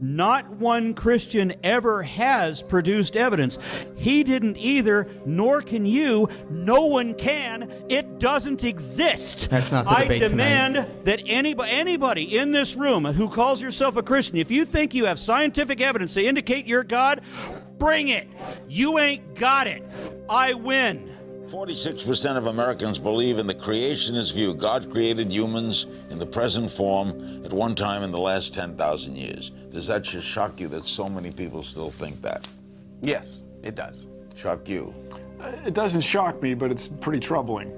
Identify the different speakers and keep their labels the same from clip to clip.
Speaker 1: Not one Christian ever has produced evidence. He didn't either, nor can you. No one can. It doesn't exist.
Speaker 2: That's not the debate tonight.
Speaker 1: I demand that anybody in this room who calls yourself a Christian, if you think you have scientific evidence to indicate you're God, bring it. You ain't got it. I win.
Speaker 3: 46% of Americans believe in the creationist view. God created humans in the present form at one time in the last 10,000 years. Does that just shock you that so many people still think that?
Speaker 4: Yes, it does.
Speaker 3: Shock you?
Speaker 5: It doesn't shock me, but it's pretty troubling.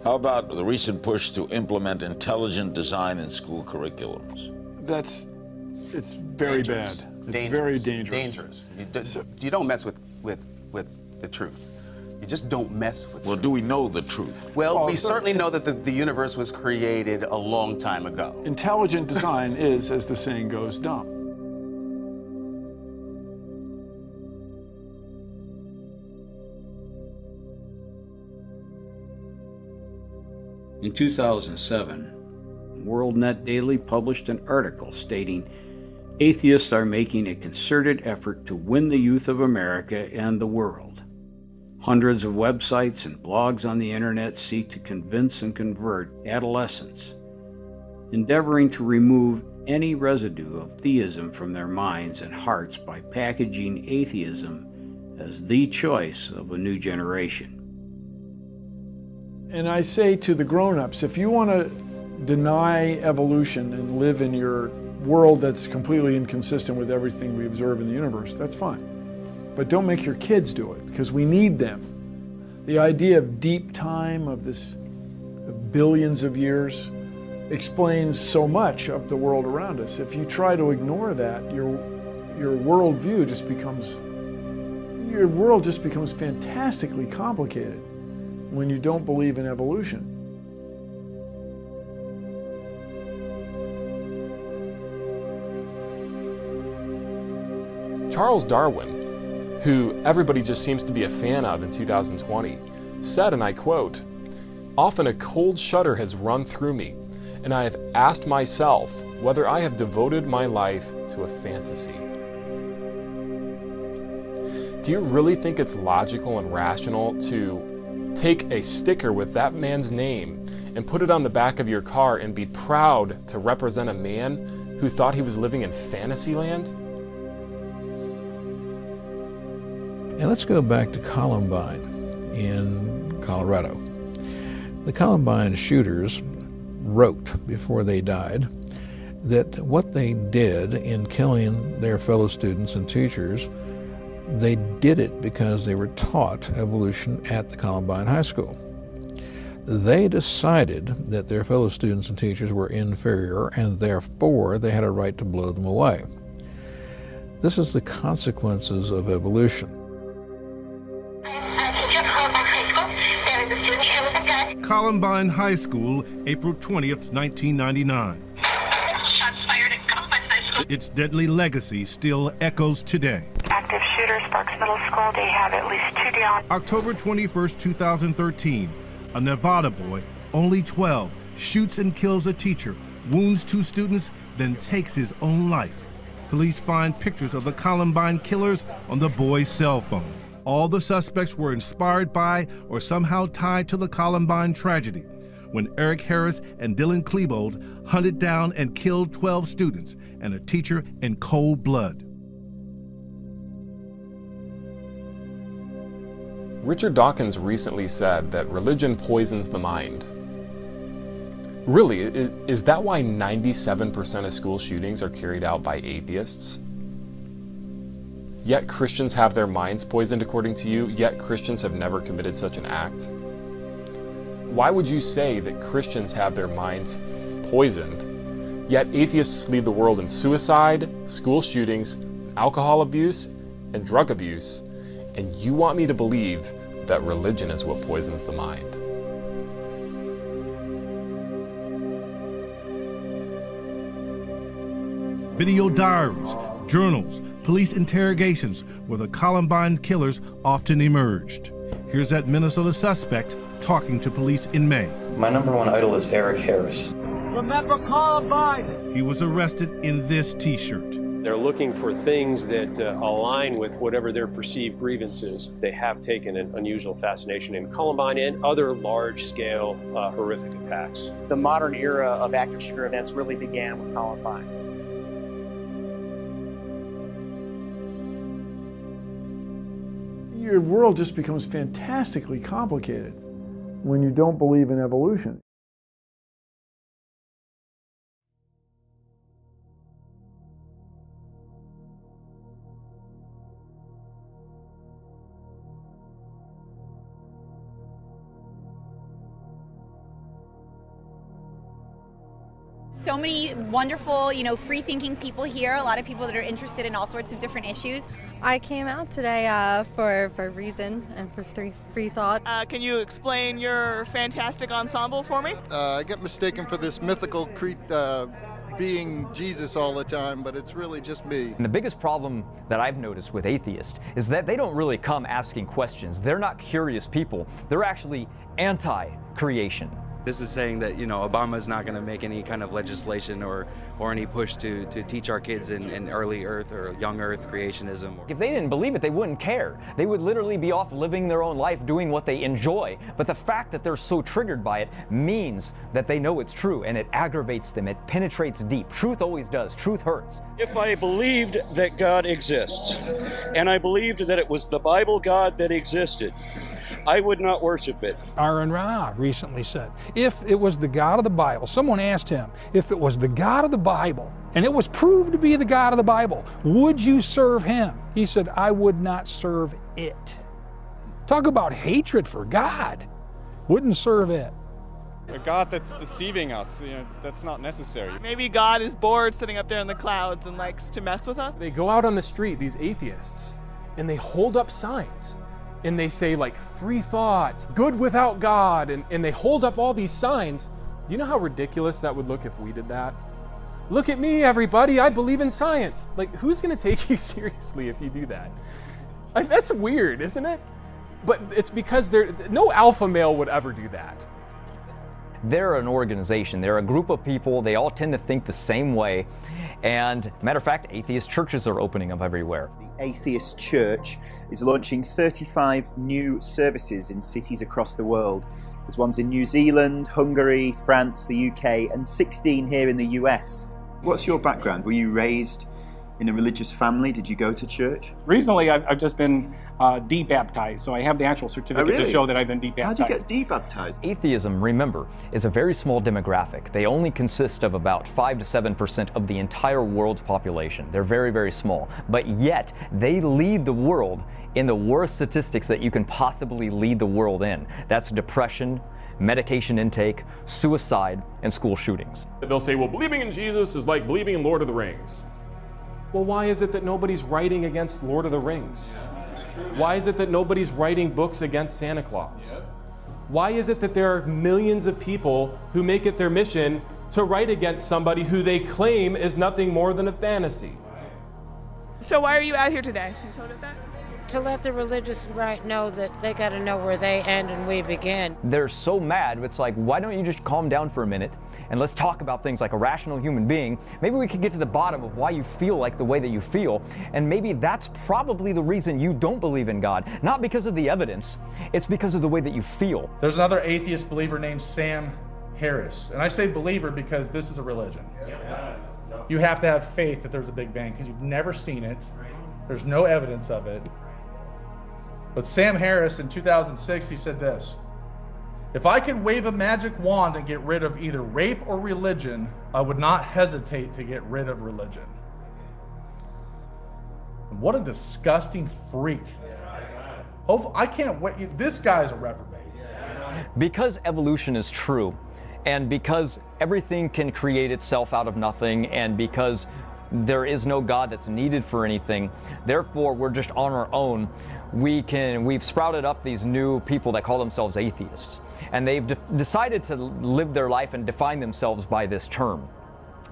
Speaker 3: How about the recent push to implement intelligent design in school curriculums?
Speaker 5: It's very
Speaker 4: Dangerous.
Speaker 5: bad. It's very dangerous.
Speaker 4: You don't mess with the truth. You just don't mess with it.
Speaker 3: Well, do we know the truth?
Speaker 4: Well, we certainly know that the universe was created a long time ago.
Speaker 5: Intelligent design is, as the saying goes, dumb.
Speaker 6: In 2007, WorldNet Daily published an article stating atheists are making a concerted effort to win the youth of America and the world. Hundreds of websites and blogs on the internet seek to convince and convert adolescents, endeavoring to remove any residue of theism from their minds and hearts by packaging atheism as the choice of a new generation.
Speaker 5: And I say to the grown-ups, if you want to deny evolution and live in your world that's completely inconsistent with everything we observe in the universe, that's fine. But don't make your kids do it, because we need them. The idea of deep time, of billions of years, explains so much of the world around us. If you try to ignore that, your worldview just becomes, your world just becomes fantastically complicated when you don't believe in evolution.
Speaker 7: Charles Darwin, who everybody just seems to be a fan of in 2020, said, and I quote, "Often a cold shudder has run through me, and I have asked myself whether I have devoted my life to a fantasy." Do you really think it's logical and rational to take a sticker with that man's name and put it on the back of your car and be proud to represent a man who thought he was living in Fantasyland?
Speaker 8: And let's go back to Columbine in Colorado. The Columbine shooters wrote before they died that what they did in killing their fellow students and teachers, they did it because they were taught evolution at the Columbine High School. They decided that their fellow students and teachers were inferior, and therefore they had a right to blow them away. This is the consequences of evolution.
Speaker 9: Columbine High School, April 20th, 1999.
Speaker 10: Shots fired at Columbine High School.
Speaker 9: Its deadly legacy still echoes today.
Speaker 10: Active shooter, Sparks Middle School. They have at least 2 down.
Speaker 9: October 21st, 2013. A Nevada boy, only 12, shoots and kills a teacher, wounds 2 students, then takes his own life. Police find pictures of the Columbine killers on the boy's cell phone. All the suspects were inspired by or somehow tied to the Columbine tragedy, when Eric Harris and Dylan Klebold hunted down and killed 12 students and a teacher in cold blood.
Speaker 7: Richard Dawkins recently said that religion poisons the mind. Really, is that why 97% of school shootings are carried out by atheists? Yet Christians have their minds poisoned according to you, yet Christians have never committed such an act? Why would you say that Christians have their minds poisoned, yet atheists lead the world in suicide, school shootings, alcohol abuse, and drug abuse, and you want me to believe that religion is what poisons the mind?
Speaker 9: Video diaries, journals, police interrogations where the Columbine killers often emerged. Here's that Minnesota suspect talking to police in May.
Speaker 11: My #1 idol is Eric Harris.
Speaker 12: Remember Columbine!
Speaker 9: He was arrested in this t-shirt.
Speaker 2: They're looking for things that align with whatever their perceived grievance is. They have taken an unusual fascination in Columbine and other large-scale horrific attacks.
Speaker 11: The modern era of active shooter events really began with Columbine.
Speaker 5: Your world just becomes fantastically complicated when you don't believe in evolution.
Speaker 12: So many wonderful, free-thinking people here, a lot of people that are interested in all sorts of different issues.
Speaker 13: I came out today for a reason and for free thought.
Speaker 14: Can you explain your fantastic ensemble for me?
Speaker 15: I get mistaken for this mythical being Jesus all the time, but it's really just me.
Speaker 16: And the biggest problem that I've noticed with atheists is that they don't really come asking questions. They're not curious people. They're actually anti-creation.
Speaker 17: This is saying that, Obama's not going to make any kind of legislation or any push to teach our kids in early Earth or young Earth creationism.
Speaker 16: If they didn't believe it, they wouldn't care. They would literally be off living their own life, doing what they enjoy. But the fact that they're so triggered by it means that they know it's true, and it aggravates them. It penetrates deep. Truth always does. Truth hurts.
Speaker 18: If I believed that God exists, and I believed that it was the Bible God that existed, I would not worship it.
Speaker 19: Aaron Ra recently said, if it was the God of the Bible, someone asked him, if it was the God of the Bible, and it was proved to be the God of the Bible, would you serve him? He said, I would not serve it. Talk about hatred for God. Wouldn't serve it.
Speaker 20: A God that's deceiving us, that's not necessary.
Speaker 14: Maybe God is bored sitting up there in the clouds and likes to mess with us?
Speaker 7: They go out on the street, these atheists, and they hold up signs. And they say free thought, good without God, and they hold up all these signs. Do you know how ridiculous that would look if we did that? Look at me, everybody, I believe in science. Who's gonna take you seriously if you do that? That's weird, isn't it? But it's because no alpha male would ever do that.
Speaker 16: They're an organization. They're a group of people. They all tend to think the same way. And matter of fact, atheist churches are opening up everywhere.
Speaker 21: The Atheist Church is launching 35 new services in cities across the world. There's ones in New Zealand, Hungary, France, the UK, and 16 here in the US. What's your background? Were you raised in a religious family? Did you go to church?
Speaker 22: Recently, I've just been debaptized, so I have the actual certificate to show that I've been debaptized.
Speaker 21: How do you get debaptized?
Speaker 16: Atheism, remember, is a very small demographic. They only consist of about 5 to 7% of the entire world's population. They're very, very small. But yet, they lead the world in the worst statistics that you can possibly lead the world in. That's depression, medication intake, suicide, and school shootings.
Speaker 7: They'll say, well, believing in Jesus is like believing in Lord of the Rings. Well, why is it that nobody's writing against Lord of the Rings? Why is it that nobody's writing books against Santa Claus? Why is it that there are millions of people who make it their mission to write against somebody who they claim is nothing more than a fantasy?
Speaker 14: So why are you out here today? Can you tell me that?
Speaker 23: To let the religious right know that they got to know where they end and we begin.
Speaker 16: They're so mad, it's like, why don't you just calm down for a minute and let's talk about things like a rational human being. Maybe we could get to the bottom of why you feel like the way that you feel, and maybe that's probably the reason you don't believe in God. Not because of the evidence, it's because of the way that you feel.
Speaker 24: There's another atheist believer named Sam Harris, and I say believer because this is a religion. You have to have faith that there's a Big Bang because you've never seen it. There's no evidence of it. But Sam Harris in 2006, he said this: if I could wave a magic wand and get rid of either rape or religion, I would not hesitate to get rid of religion. And what a disgusting freak. I can't wait. This guy's a reprobate.
Speaker 16: Because evolution is true, and because everything can create itself out of nothing, and because there is no God that's needed for anything, therefore we're just on our own. We've sprouted up these new people that call themselves atheists, and they've decided to live their life and define themselves by this term.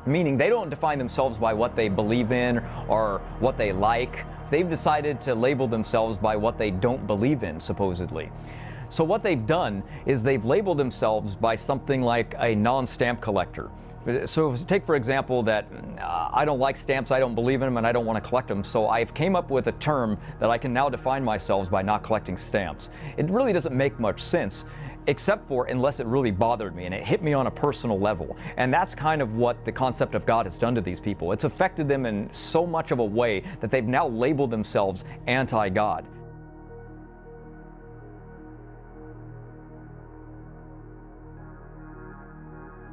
Speaker 16: Meaning they don't define themselves by what they believe in or what they like. They've decided to label themselves by what they don't believe in, supposedly. So what they've done is they've labeled themselves by something like a non-stamp collector. So take, for example, that I don't like stamps, I don't believe in them, and I don't want to collect them, so I've came up with a term that I can now define myself by not collecting stamps. It really doesn't make much sense, except for unless it really bothered me and it hit me on a personal level. And that's kind of what the concept of God has done to these people. It's affected them in so much of a way that they've now labeled themselves anti-God.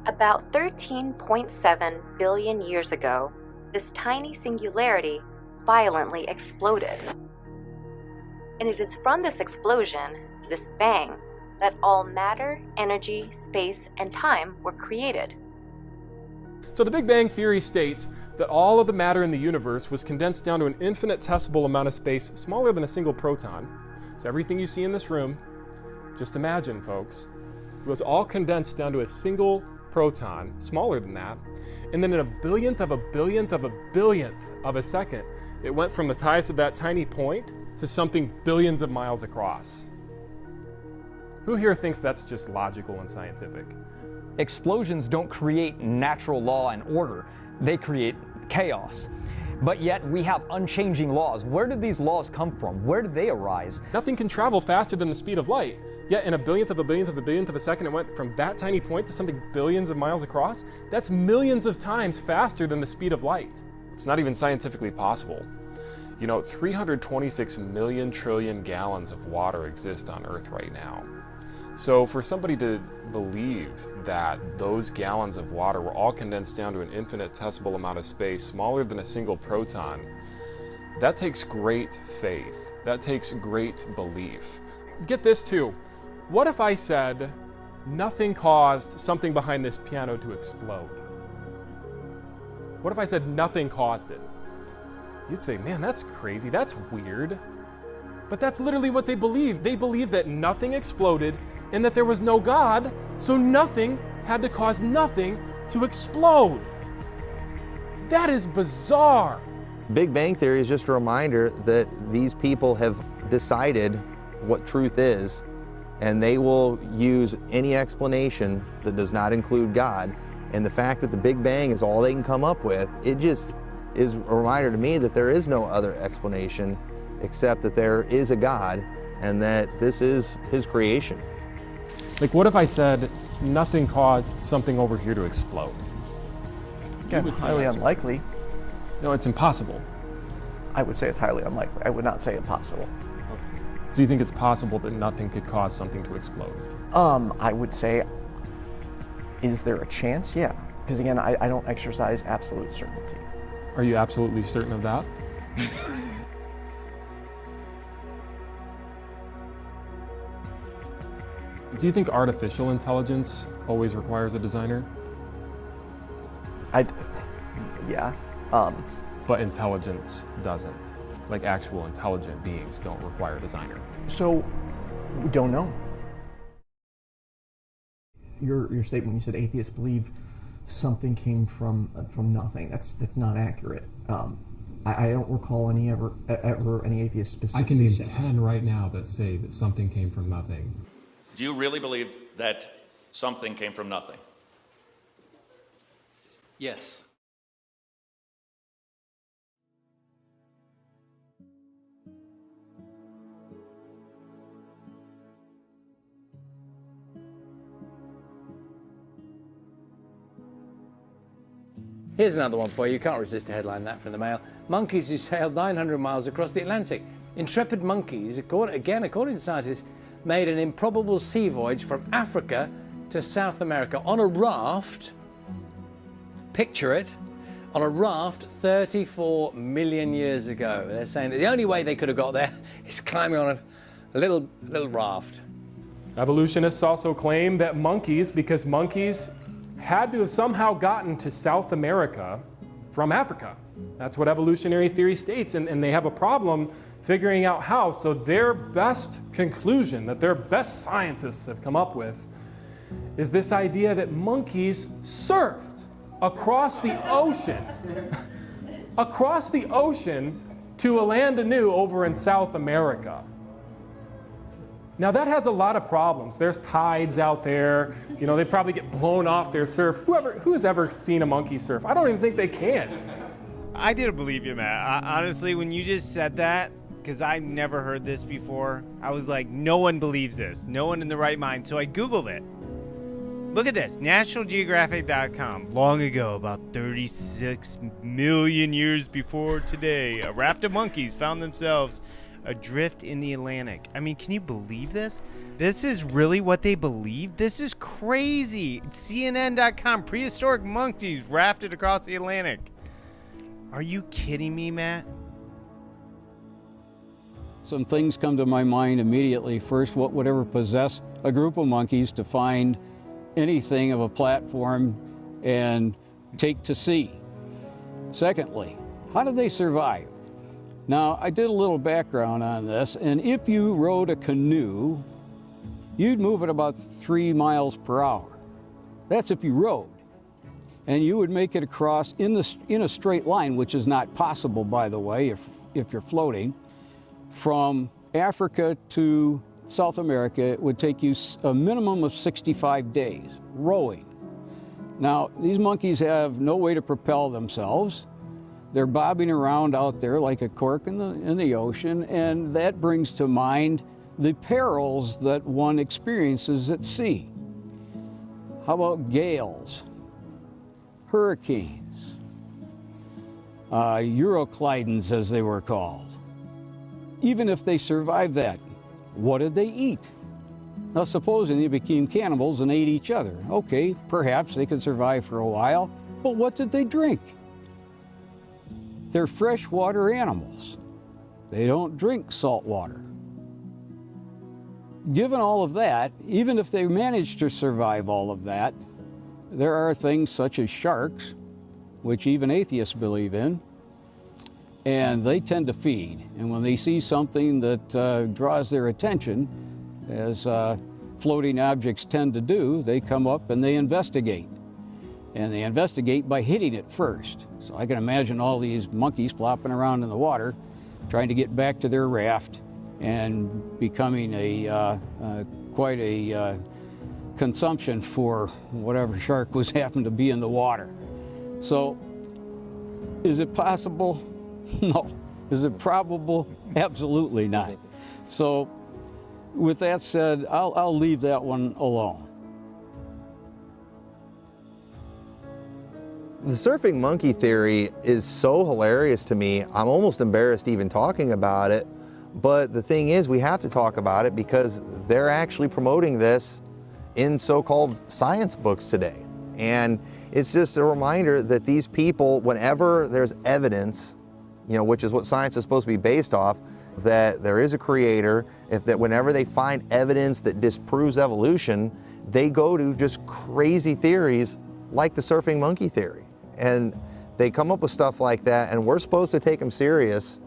Speaker 1: About 13.7 billion years ago, this tiny singularity violently exploded. And it is from this explosion, this bang, that all matter, energy, space, and time were created.
Speaker 7: So the Big Bang Theory states that all of the matter in the universe was condensed down to an infinitesimal amount of space smaller than a single proton. So everything you see in this room, just imagine, folks, it was all condensed down to a single proton, smaller than that, and then in a billionth of a billionth of a billionth of a second, it went from the size of that tiny point to something billions of miles across. Who here thinks that's just logical and scientific?
Speaker 16: Explosions don't create natural law and order, they create chaos. But yet we have unchanging laws. Where did these laws come from? Where did they arise?
Speaker 7: Nothing can travel faster than the speed of light. Yet in a billionth of a billionth of a billionth of a second, it went from that tiny point to something billions of miles across. That's millions of times faster than the speed of light. It's not even scientifically possible. You know, 326 million trillion gallons of water exist on Earth right now. So for somebody to believe that those gallons of water were all condensed down to an infinitesimal amount of space smaller than a single proton, that takes great faith. That takes great belief. Get this too. What if I said nothing caused something behind this piano to explode? What if I said nothing caused it? You'd say, man, that's crazy, that's weird. But that's literally what they believe. They believe that nothing exploded and that there was no God, so nothing had to cause nothing to explode. That is bizarre.
Speaker 3: Big Bang Theory is just a reminder that these people have decided what truth is, and they will use any explanation that does not include God. And the fact that the Big Bang is all they can come up with, it just is a reminder to me that there is no other explanation except that there is a God and that this is His creation.
Speaker 7: Like, what if I said nothing caused something over here to explode?
Speaker 4: Again, highly unlikely.
Speaker 7: No, it's impossible.
Speaker 4: I would say it's highly unlikely. I would not say impossible.
Speaker 7: So you think it's possible that nothing could cause something to explode?
Speaker 4: I would say, is there a chance? Yeah. Because again, I don't exercise absolute certainty.
Speaker 7: Are you absolutely certain of that? Do you think artificial intelligence always requires a designer?
Speaker 4: Yeah.
Speaker 7: But intelligence doesn't. Like actual intelligent beings don't require a designer.
Speaker 4: So, we don't know. Your statement, you said atheists believe something came from nothing. That's not accurate. I don't recall ever any atheists specifically.
Speaker 7: I can name 10 right now that say that something came from nothing.
Speaker 6: Do you really believe that something came from nothing?
Speaker 25: Yes.
Speaker 26: Here's another one for you. You can't resist a headline that from the Mail. Monkeys who sailed 900 miles across the Atlantic. Intrepid monkeys, according to scientists, made an improbable sea voyage from Africa to South America on a raft. Picture it. On a raft 34 million years ago. They're saying that the only way they could have got there is climbing on a little raft.
Speaker 7: Evolutionists also claim that monkeys, because monkeys had to have somehow gotten to South America from Africa. That's what evolutionary theory states, and they have a problem figuring out how. So their best conclusion that their best scientists have come up with is this idea that monkeys surfed across the ocean, across the ocean to a land anew over in South America.
Speaker 2: Now that has a lot of problems. There's tides out there. You know, they probably get blown off their surf. Who has ever seen a monkey surf? I don't even think they can.
Speaker 8: I didn't believe you, Matt. Honestly, when you just said that, because I've never heard this before, I was like, no one believes this. No one in the right mind. So I Googled it. Look at this, NationalGeographic.com. Long ago, about 36 million years before today, a raft of monkeys found themselves adrift in the Atlantic. I mean, can you believe this? This is really what they believe? This is crazy. CNN.com, prehistoric monkeys rafted across the Atlantic. Are you kidding me, Matt?
Speaker 9: Some things come to my mind immediately. First, what would ever possess a group of monkeys to find anything of a platform and take to sea? Secondly, how did they survive? Now, I did a little background on this, and if you rowed a canoe, you'd move at about 3 miles per hour. That's if you rowed. And you would make it across in a straight line, which is not possible, by the way, if you're floating. From Africa to South America, it would take you a minimum of 65 days rowing. Now, these monkeys have no way to propel themselves. They're bobbing around out there like a cork in the ocean, and that brings to mind the perils that one experiences at sea. How about gales, hurricanes, Euroclydons as they were called? Even if they survived that, what did they eat? Now, supposing they became cannibals and ate each other. Okay, perhaps they could survive for a while, but what did they drink? They're freshwater animals. They don't drink salt water. Given all of that, even if they managed to survive all of that, there are things such as sharks, which even atheists believe in, and they tend to feed. And when they see something that draws their attention, as floating objects tend to do, they come up and they investigate. And they investigate by hitting it first. So I can imagine all these monkeys flopping around in the water, trying to get back to their raft and becoming quite a consumption for whatever shark was happened to be in the water. So, is it possible? No. Is it probable? Absolutely not. So, with that said, I'll leave that one alone.
Speaker 3: The surfing monkey theory is so hilarious to me, I'm almost embarrassed even talking about it. But the thing is, we have to talk about it because they're actually promoting this in so-called science books today. And it's just a reminder that these people, whenever there's evidence, you know, which is what science is supposed to be based off, that there is a creator, whenever they find evidence that disproves evolution, they go to just crazy theories like the surfing monkey theory. And they come up with stuff like that, and we're supposed to take them serious,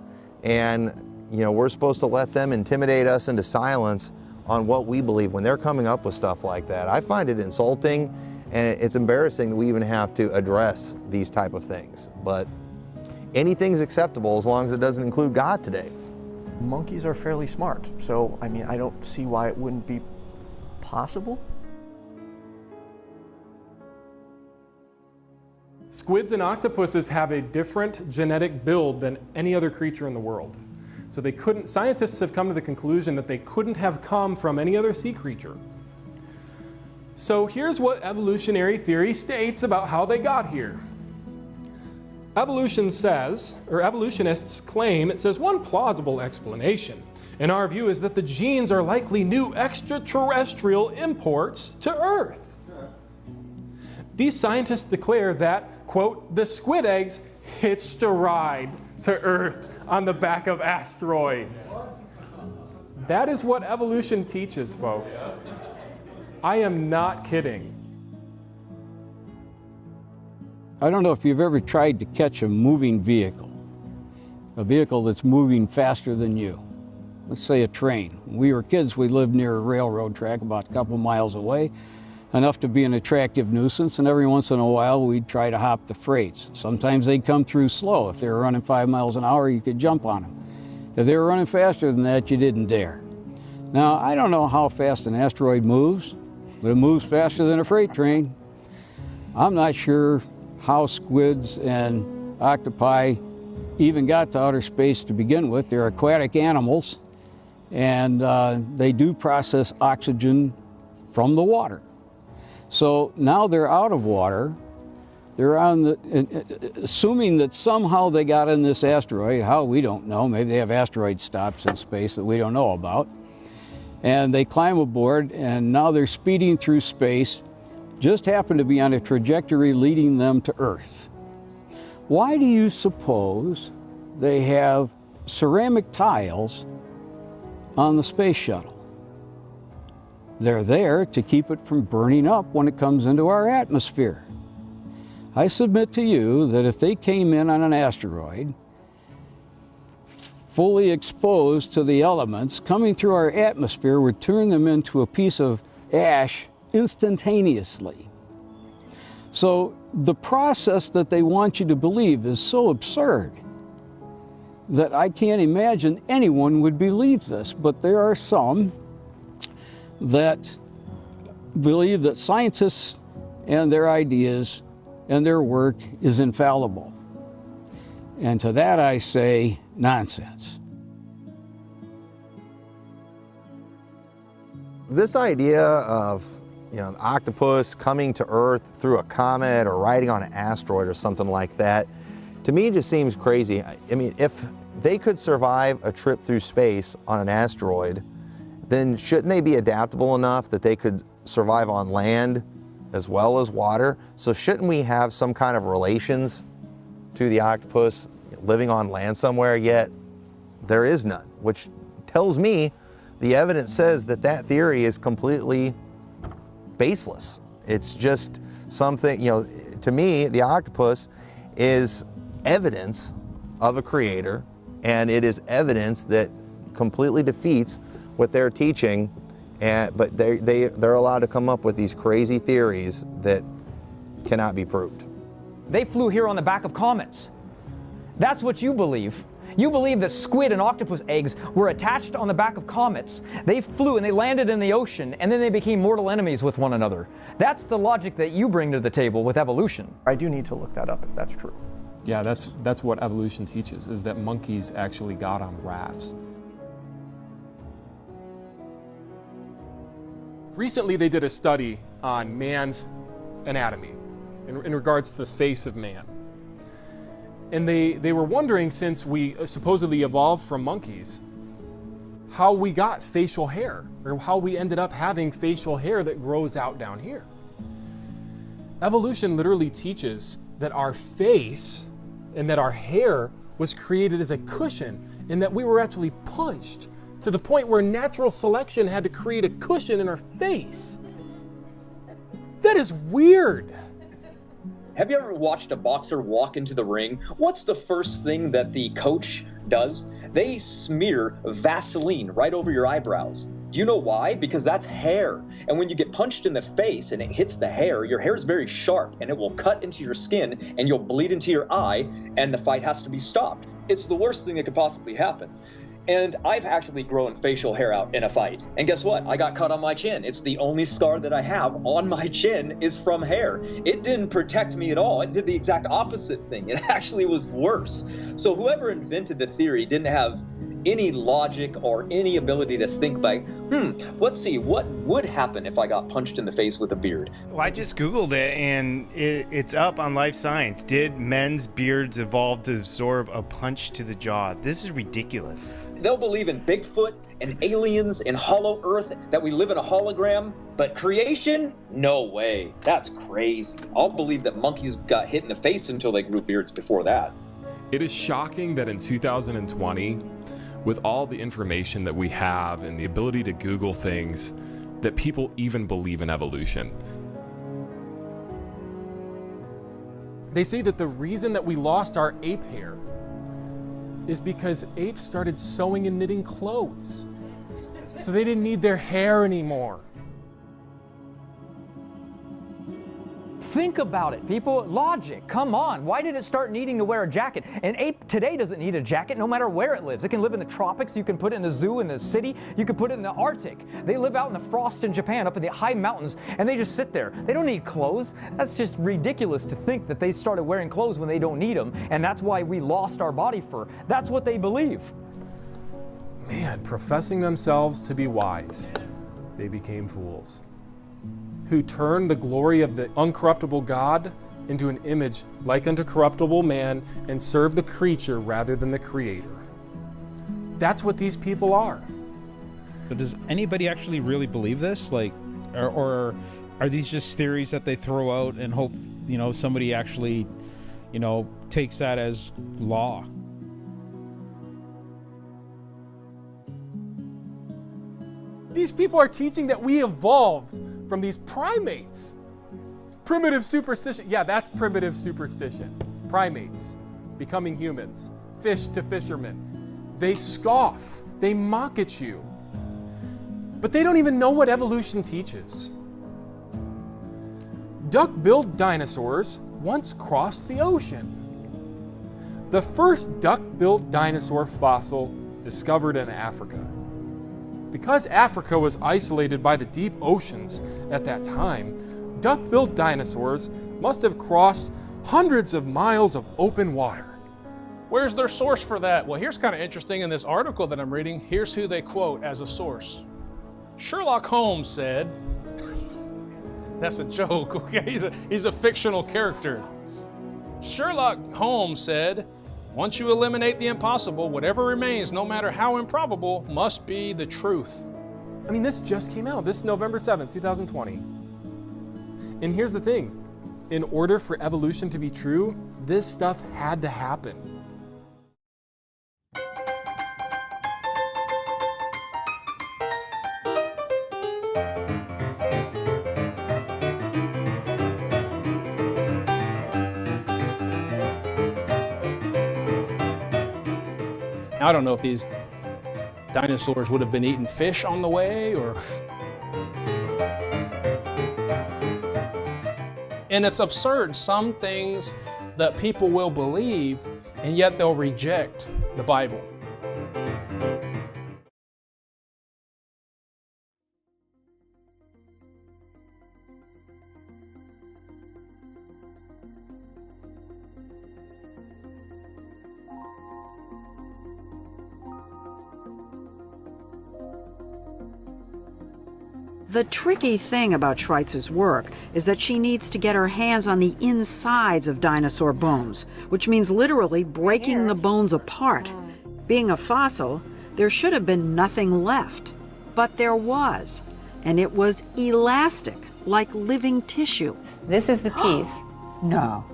Speaker 3: and you know, we're supposed to let them intimidate us into silence on what we believe when they're coming up with stuff like that. I find it insulting, and it's embarrassing that we even have to address these type of things. But anything's acceptable as long as it doesn't include God today.
Speaker 4: Monkeys are fairly smart, so I mean, I don't see why it wouldn't be possible.
Speaker 2: Squids and octopuses have a different genetic build than any other creature in the world. So scientists have come to the conclusion that they couldn't have come from any other sea creature. So here's what evolutionary theory states about how they got here. Evolution says, or evolutionists claim, it says one plausible explanation, in our view, is that the genes are likely new extraterrestrial imports to Earth. These scientists declare that, quote, the squid eggs hitched a ride to Earth on the back of asteroids. That is what evolution teaches, folks. I am not kidding.
Speaker 9: I don't know if you've ever tried to catch a moving vehicle, a vehicle that's moving faster than you. Let's say a train. When we were kids, we lived near a railroad track about a couple miles away, enough to be an attractive nuisance, and every once in a while we'd try to hop the freights. Sometimes they'd come through slow. If they were running 5 miles an hour, you could jump on them. If they were running faster than that, you didn't dare. Now, I don't know how fast an asteroid moves, but it moves faster than a freight train. I'm not sure how squids and octopi even got to outer space to begin with. They're aquatic animals, and they do process oxygen from the water. So now they're out of water. They're on the, assuming that somehow they got in this asteroid, how we don't know, maybe they have asteroid stops in space that we don't know about. And they climb aboard, and now they're speeding through space, just happen to be on a trajectory leading them to Earth. Why do you suppose they have ceramic tiles on the space shuttle? They're there to keep it from burning up when it comes into our atmosphere. I submit to you that if they came in on an asteroid, fully exposed to the elements, coming through our atmosphere would turn them into a piece of ash instantaneously. So the process that they want you to believe is so absurd that I can't imagine anyone would believe this. But there are some that believe that scientists and their ideas and their work is infallible. And to that I say, nonsense.
Speaker 3: This idea of an octopus coming to Earth through a comet or riding on an asteroid or something like that, to me just seems crazy. I mean, if they could survive a trip through space on an asteroid, then shouldn't they be adaptable enough that they could survive on land as well as water? So shouldn't we have some kind of relations to the octopus living on land somewhere? Yet there is none, which tells me the evidence says that that theory is completely baseless. It's just something, to me, the octopus is evidence of a creator, and it is evidence that completely defeats what they're teaching. But they're allowed to come up with these crazy theories that cannot be proved.
Speaker 16: They flew here on the back of comets. That's what you believe. You believe that squid and octopus eggs were attached on the back of comets. They flew and they landed in the ocean, and then they became mortal enemies with one another. That's the logic that you bring to the table with evolution.
Speaker 4: I do need to look that up if that's true.
Speaker 7: Yeah, that's what evolution teaches, is that monkeys actually got on rafts. Recently, they did a study on man's anatomy in regards to the face of man. And they were wondering, since we supposedly evolved from monkeys, how we got facial hair, or how we ended up having facial hair that grows out down here. Evolution literally teaches that our face and that our hair was created as a cushion, and that we were actually punched to the point where natural selection had to create a cushion in our face. That is weird.
Speaker 5: Have you ever watched a boxer walk into the ring? What's the first thing that the coach does? They smear Vaseline right over your eyebrows. Do you know why? Because that's hair. And when you get punched in the face and it hits the hair, your hair is very sharp and it will cut into your skin and you'll bleed into your eye and the fight has to be stopped. It's the worst thing that could possibly happen. And I've actually grown facial hair out in a fight. And guess what? I got cut on my chin. It's the only scar that I have on my chin is from hair. It didn't protect me at all. It did the exact opposite thing. It actually was worse. So whoever invented the theory didn't have any logic or any ability to think like, let's see, what would happen if I got punched in the face with a beard?
Speaker 8: Well, I just Googled it, and it's up on Life Science. Did men's beards evolve to absorb a punch to the jaw? This is ridiculous.
Speaker 5: They'll believe in Bigfoot and aliens and hollow earth, that we live in a hologram, but creation? No way. That's crazy. I'll believe that monkeys got hit in the face until they grew beards before that.
Speaker 7: It is shocking that in 2020, with all the information that we have and the ability to Google things, that people even believe in evolution. They say that the reason that we lost our ape hair is because apes started sewing and knitting clothes. So they didn't need their hair anymore.
Speaker 16: Think about it, people. Logic, come on. Why did it start needing to wear a jacket? An ape today doesn't need a jacket no matter where it lives. It can live in the tropics, you can put it in a zoo in the city, you can put it in the Arctic. They live out in the frost in Japan, up in the high mountains, and they just sit there. They don't need clothes. That's just ridiculous to think that they started wearing clothes when they don't need them, and that's why we lost our body fur. That's what they believe.
Speaker 2: Man, professing themselves to be wise, they became fools, who turned the glory of the uncorruptible God into an image like unto corruptible man and serve the creature rather than the creator. That's what these people are.
Speaker 10: But does anybody actually really believe this? Like, or are these just theories that they throw out and hope, somebody actually, takes that as law?
Speaker 2: These people are teaching that we evolved from these primates. Primitive superstition. Yeah, that's primitive superstition. Primates becoming humans. Fish to fishermen. They scoff. They mock at you. But they don't even know what evolution teaches. Duck-billed dinosaurs once crossed the ocean. The first duck-billed dinosaur fossil discovered in Africa. Because Africa was isolated by the deep oceans at that time, duck-billed dinosaurs must have crossed hundreds of miles of open water.
Speaker 11: Where's their source for that? Well, here's kind of interesting in this article that I'm reading. Here's who they quote as a source. Sherlock Holmes said, that's a joke, okay? He's a fictional character. Sherlock Holmes said, once you eliminate the impossible, whatever remains, no matter how improbable, must be the truth.
Speaker 2: I mean, this just came out. This is November 7th, 2020. And here's the thing. In order for evolution to be true, this stuff had to happen.
Speaker 11: I don't know if these dinosaurs would have been eating fish on the way or... And it's absurd, some things that people will believe, and yet they'll reject the Bible.
Speaker 12: The tricky thing about Schweitzer's work is that she needs to get her hands on the insides of dinosaur bones, which means literally breaking the bones apart. Being a fossil, there should have been nothing left. But there was, and it was elastic, like living tissue.
Speaker 13: This is the piece.
Speaker 12: No.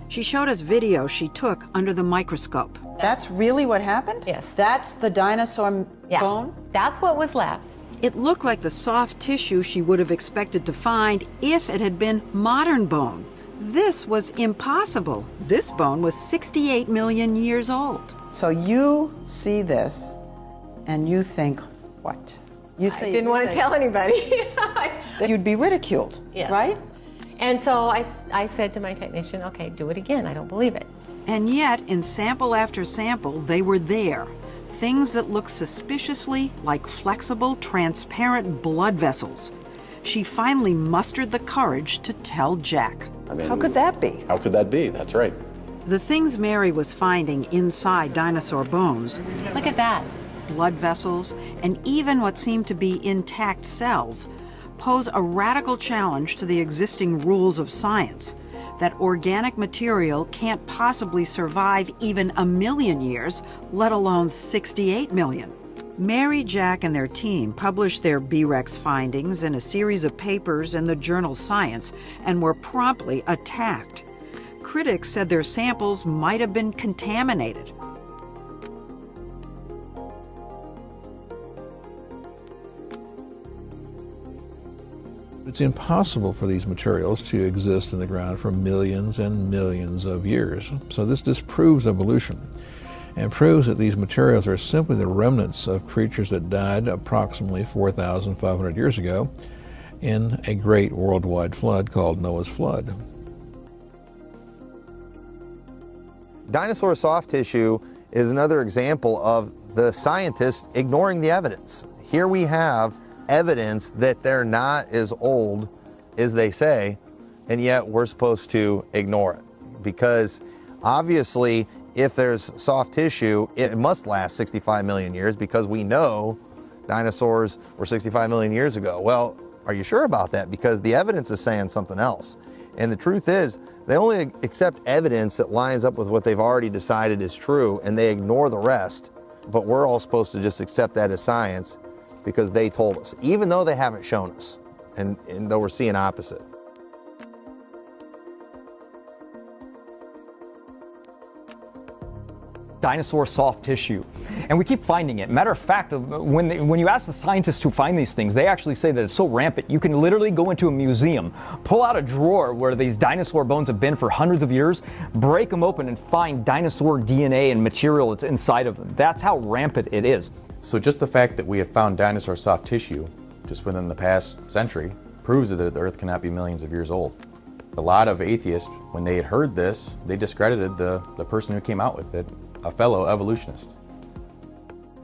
Speaker 12: She showed us video she took under the microscope.
Speaker 15: That's really what happened?
Speaker 13: Yes.
Speaker 15: That's the dinosaur bone?
Speaker 13: That's what was left.
Speaker 12: It looked like the soft tissue she would have expected to find if it had been modern bone. This was impossible. This bone was 68 million years old.
Speaker 15: So you see this and you think, what? You
Speaker 13: I didn't want to tell anybody.
Speaker 15: You'd be ridiculed,
Speaker 13: Yes.
Speaker 15: right?
Speaker 13: And so I said to my technician, okay, do it again. I don't believe it.
Speaker 12: And yet, in sample after sample, they were there. Things that looked suspiciously like flexible, transparent blood vessels. She finally mustered the courage to tell Jack.
Speaker 15: How could that be?
Speaker 25: How could that be? That's right.
Speaker 12: The things Mary was finding inside dinosaur bones,
Speaker 13: Look at that.
Speaker 12: blood vessels, and even what seemed to be intact cells, pose a radical challenge to the existing rules of science. That organic material can't possibly survive even 1 million years, let alone 68 million. Mary, Jack, and their team published their B-Rex findings in a series of papers in the journal Science and were promptly attacked. Critics said their samples might have been contaminated.
Speaker 27: It's impossible for these materials to exist in the ground for millions and millions of years. So this disproves evolution and proves that these materials are simply the remnants of creatures that died approximately 4,500 years ago in a great worldwide flood called Noah's Flood.
Speaker 3: Dinosaur soft tissue is another example of the scientists ignoring the evidence. Here we have evidence that they're not as old as they say, and yet we're supposed to ignore it. Because obviously, if there's soft tissue, it must last 65 million years because we know dinosaurs were 65 million years ago. Well, are you sure about that? Because the evidence is saying something else. And the truth is, they only accept evidence that lines up with what they've already decided is true, and they ignore the rest. But we're all supposed to just accept that as science because they told us, even though they haven't shown us, and though we're seeing opposite.
Speaker 16: Dinosaur soft tissue, and we keep finding it. Matter of fact, when you ask the scientists who find these things, they actually say that it's so rampant you can literally go into a museum, pull out a drawer where these dinosaur bones have been for hundreds of years, break them open and find dinosaur DNA and material that's inside of them. That's how rampant it is.
Speaker 17: So just the fact that we have found dinosaur soft tissue just within the past century proves that the Earth cannot be millions of years old. A lot of atheists, when they had heard this, they discredited the person who came out with it, a fellow evolutionist.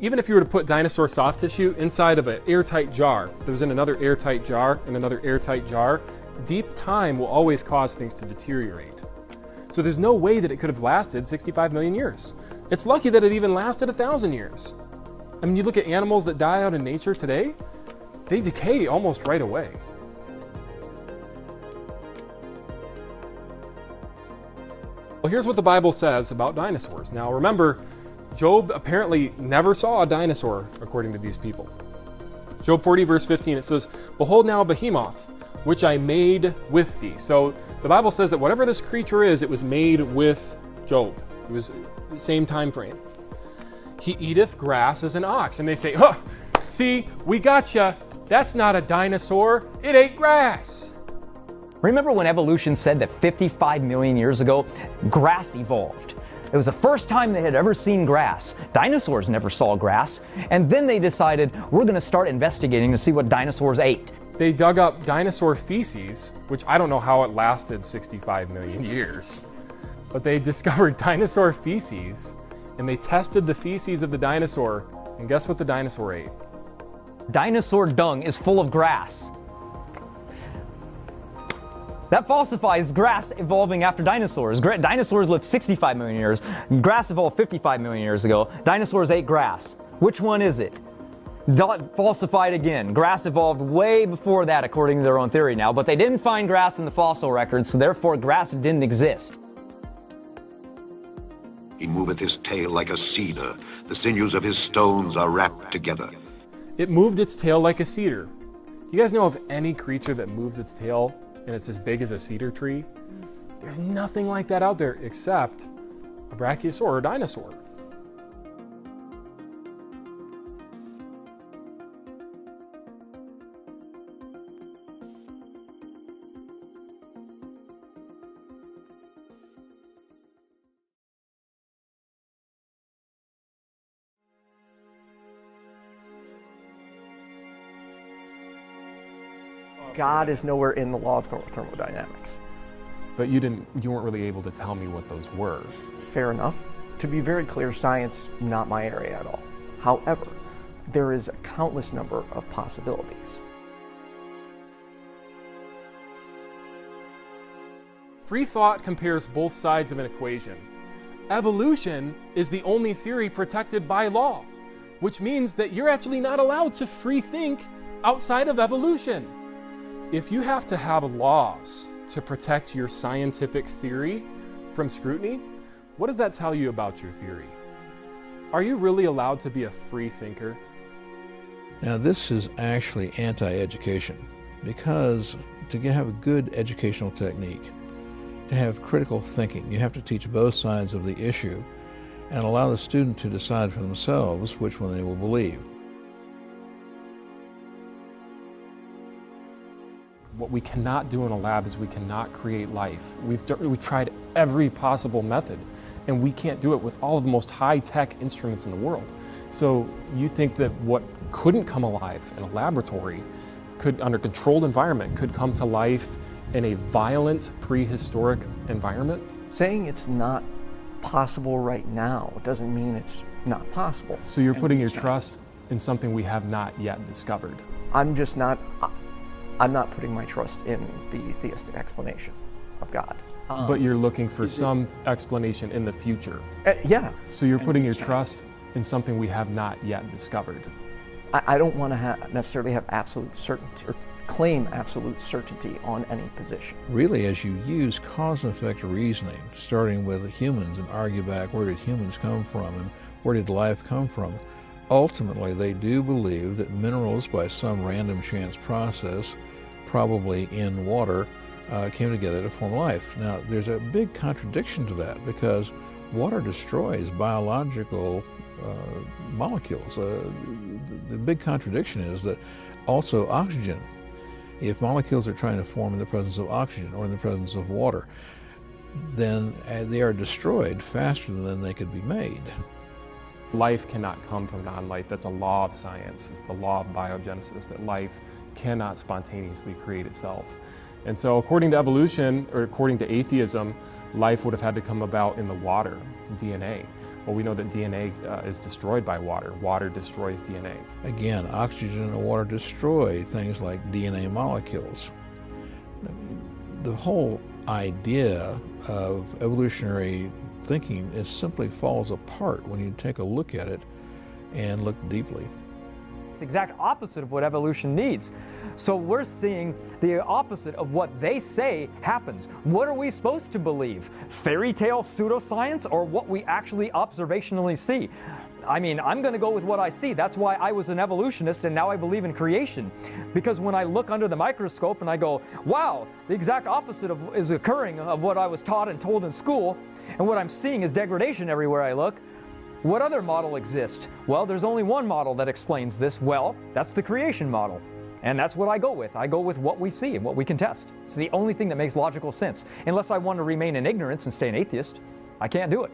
Speaker 2: Even if you were to put dinosaur soft tissue inside of an airtight jar, that was in another airtight jar and another airtight jar, deep time will always cause things to deteriorate. So there's no way that it could have lasted 65 million years. It's lucky that it even lasted 1,000 years. I mean, you look at animals that die out in nature today, they decay almost right away. Well, here's what the Bible says about dinosaurs. Now remember, Job apparently never saw a dinosaur, according to these people. Job 40 verse 15, it says, "Behold now a behemoth, which I made with thee." So the Bible says that whatever this creature is, it was made with Job. It was the same time frame. "He eateth grass as an ox." And they say, "Huh, see, we gotcha. That's not a dinosaur. It ate grass."
Speaker 16: Remember when evolution said that 55 million years ago, grass evolved? It was the first time they had ever seen grass. Dinosaurs never saw grass. And then they decided, we're going to start investigating to see what dinosaurs ate.
Speaker 2: They dug up dinosaur feces, which I don't know how it lasted 65 million years. But they discovered dinosaur feces, and they tested the feces of the dinosaur, and guess what the dinosaur ate?
Speaker 16: Dinosaur dung is full of grass. That falsifies grass evolving after dinosaurs. Dinosaurs lived 65 million years. Grass evolved 55 million years ago. Dinosaurs ate grass. Which one is it? Falsified again. Grass evolved way before that, according to their own theory now, but they didn't find grass in the fossil records, so therefore grass didn't exist.
Speaker 18: He moveth his tail like a cedar. The sinews of his stones are wrapped together.
Speaker 2: It moved its tail like a cedar. Do you guys know of any creature that moves its tail and it's as big as a cedar tree? There's nothing like that out there except a brachiosaur or dinosaur.
Speaker 4: God is nowhere in the law of thermodynamics.
Speaker 2: But you weren't really able to tell me what those were.
Speaker 4: Fair enough. To be very clear, science, not my area at all. However, there is a countless number of possibilities.
Speaker 2: Free thought compares both sides of an equation. Evolution is the only theory protected by law, which means that you're actually not allowed to free think outside of evolution. If you have to have laws to protect your scientific theory from scrutiny, what does that tell you about your theory? Are you really allowed to be a free thinker?
Speaker 27: Now this is actually anti-education, because to have a good educational technique, to have critical thinking, you have to teach both sides of the issue and allow the student to decide for themselves which one they will believe.
Speaker 2: What we cannot do in a lab is we cannot create life. We've tried every possible method, and we can't do it with all of the most high-tech instruments in the world. So you think that what couldn't come alive in a laboratory could, under controlled environment, could come to life in a violent prehistoric environment?
Speaker 4: Saying it's not possible right now doesn't mean it's not possible.
Speaker 2: So you're putting your trust in something we have not yet discovered.
Speaker 4: I'm not putting my trust in the theistic explanation of God.
Speaker 2: But you're looking for some explanation in the future.
Speaker 4: Yeah.
Speaker 2: So you're putting your trust in something we have not yet discovered.
Speaker 4: I don't want to necessarily have absolute certainty or claim absolute certainty on any position.
Speaker 27: Really, as you use cause and effect reasoning, starting with humans and argue back where did humans come from and where did life come from, ultimately they do believe that minerals, by some random chance process, probably in water, came together to form life. Now, there's a big contradiction to that because water destroys biological molecules. The big contradiction is that also oxygen, if molecules are trying to form in the presence of oxygen or in the presence of water, then they are destroyed faster than they could be made.
Speaker 2: Life cannot come from non-life. That's a law of science. It's the law of biogenesis, that life cannot spontaneously create itself. And so according to evolution, or according to atheism, life would have had to come about in the water, DNA. Well, we know that DNA is destroyed by water. Water destroys DNA.
Speaker 27: Again, oxygen and water destroy things like DNA molecules. The whole idea of evolutionary thinking simply falls apart when you take a look at it and look deeply.
Speaker 16: It's the exact opposite of what evolution needs. So we're seeing the opposite of what they say happens. What are we supposed to believe? Fairy tale pseudoscience or what we actually observationally see? I mean, I'm going to go with what I see. That's why I was an evolutionist and now I believe in creation. Because when I look under the microscope and I go, wow, the exact opposite is occurring of what I was taught and told in school, and what I'm seeing is degradation everywhere I look. What other model exists? Well, there's only one model that explains this well. That's the creation model. And that's what I go with. I go with what we see and what we can test. It's the only thing that makes logical sense. Unless I want to remain in ignorance and stay an atheist, I can't do it.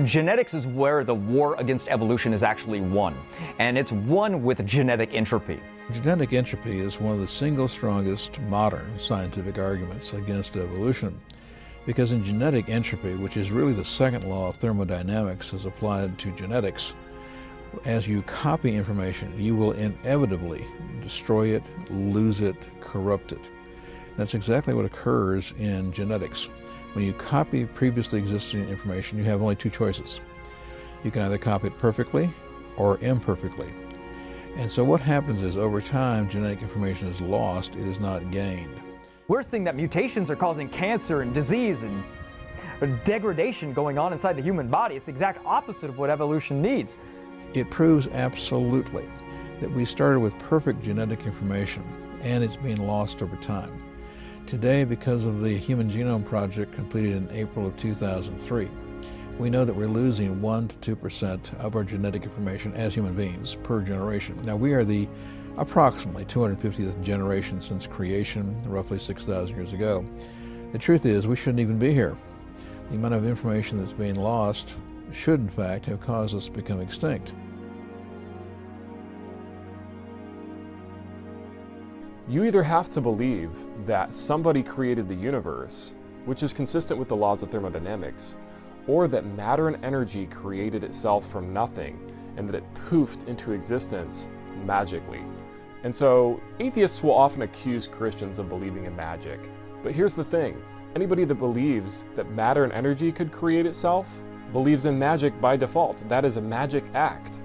Speaker 16: Genetics is where the war against evolution is actually won. And it's won with genetic entropy.
Speaker 27: Genetic entropy is one of the single strongest modern scientific arguments against evolution. Because in genetic entropy, which is really the second law of thermodynamics as applied to genetics, as you copy information, you will inevitably destroy it, lose it, corrupt it. That's exactly what occurs in genetics. When you copy previously existing information, you have only two choices. You can either copy it perfectly or imperfectly. And so what happens is over time, genetic information is lost, it is not gained.
Speaker 16: We're seeing that mutations are causing cancer and disease and degradation going on inside the human body. It's the exact opposite of what evolution needs.
Speaker 27: It proves absolutely that we started with perfect genetic information and it's being lost over time. Today, because of the Human Genome Project completed in April of 2003, we know that we're losing 1 to 2% of our genetic information as human beings per generation. Now, we are the approximately 250th generation since creation, roughly 6,000 years ago. The truth is, we shouldn't even be here. The amount of information that's being lost should, in fact, have caused us to become extinct.
Speaker 2: You either have to believe that somebody created the universe, which is consistent with the laws of thermodynamics, or that matter and energy created itself from nothing and that it poofed into existence magically. And so atheists will often accuse Christians of believing in magic. But here's the thing, anybody that believes that matter and energy could create itself believes in magic by default. That is a magic act.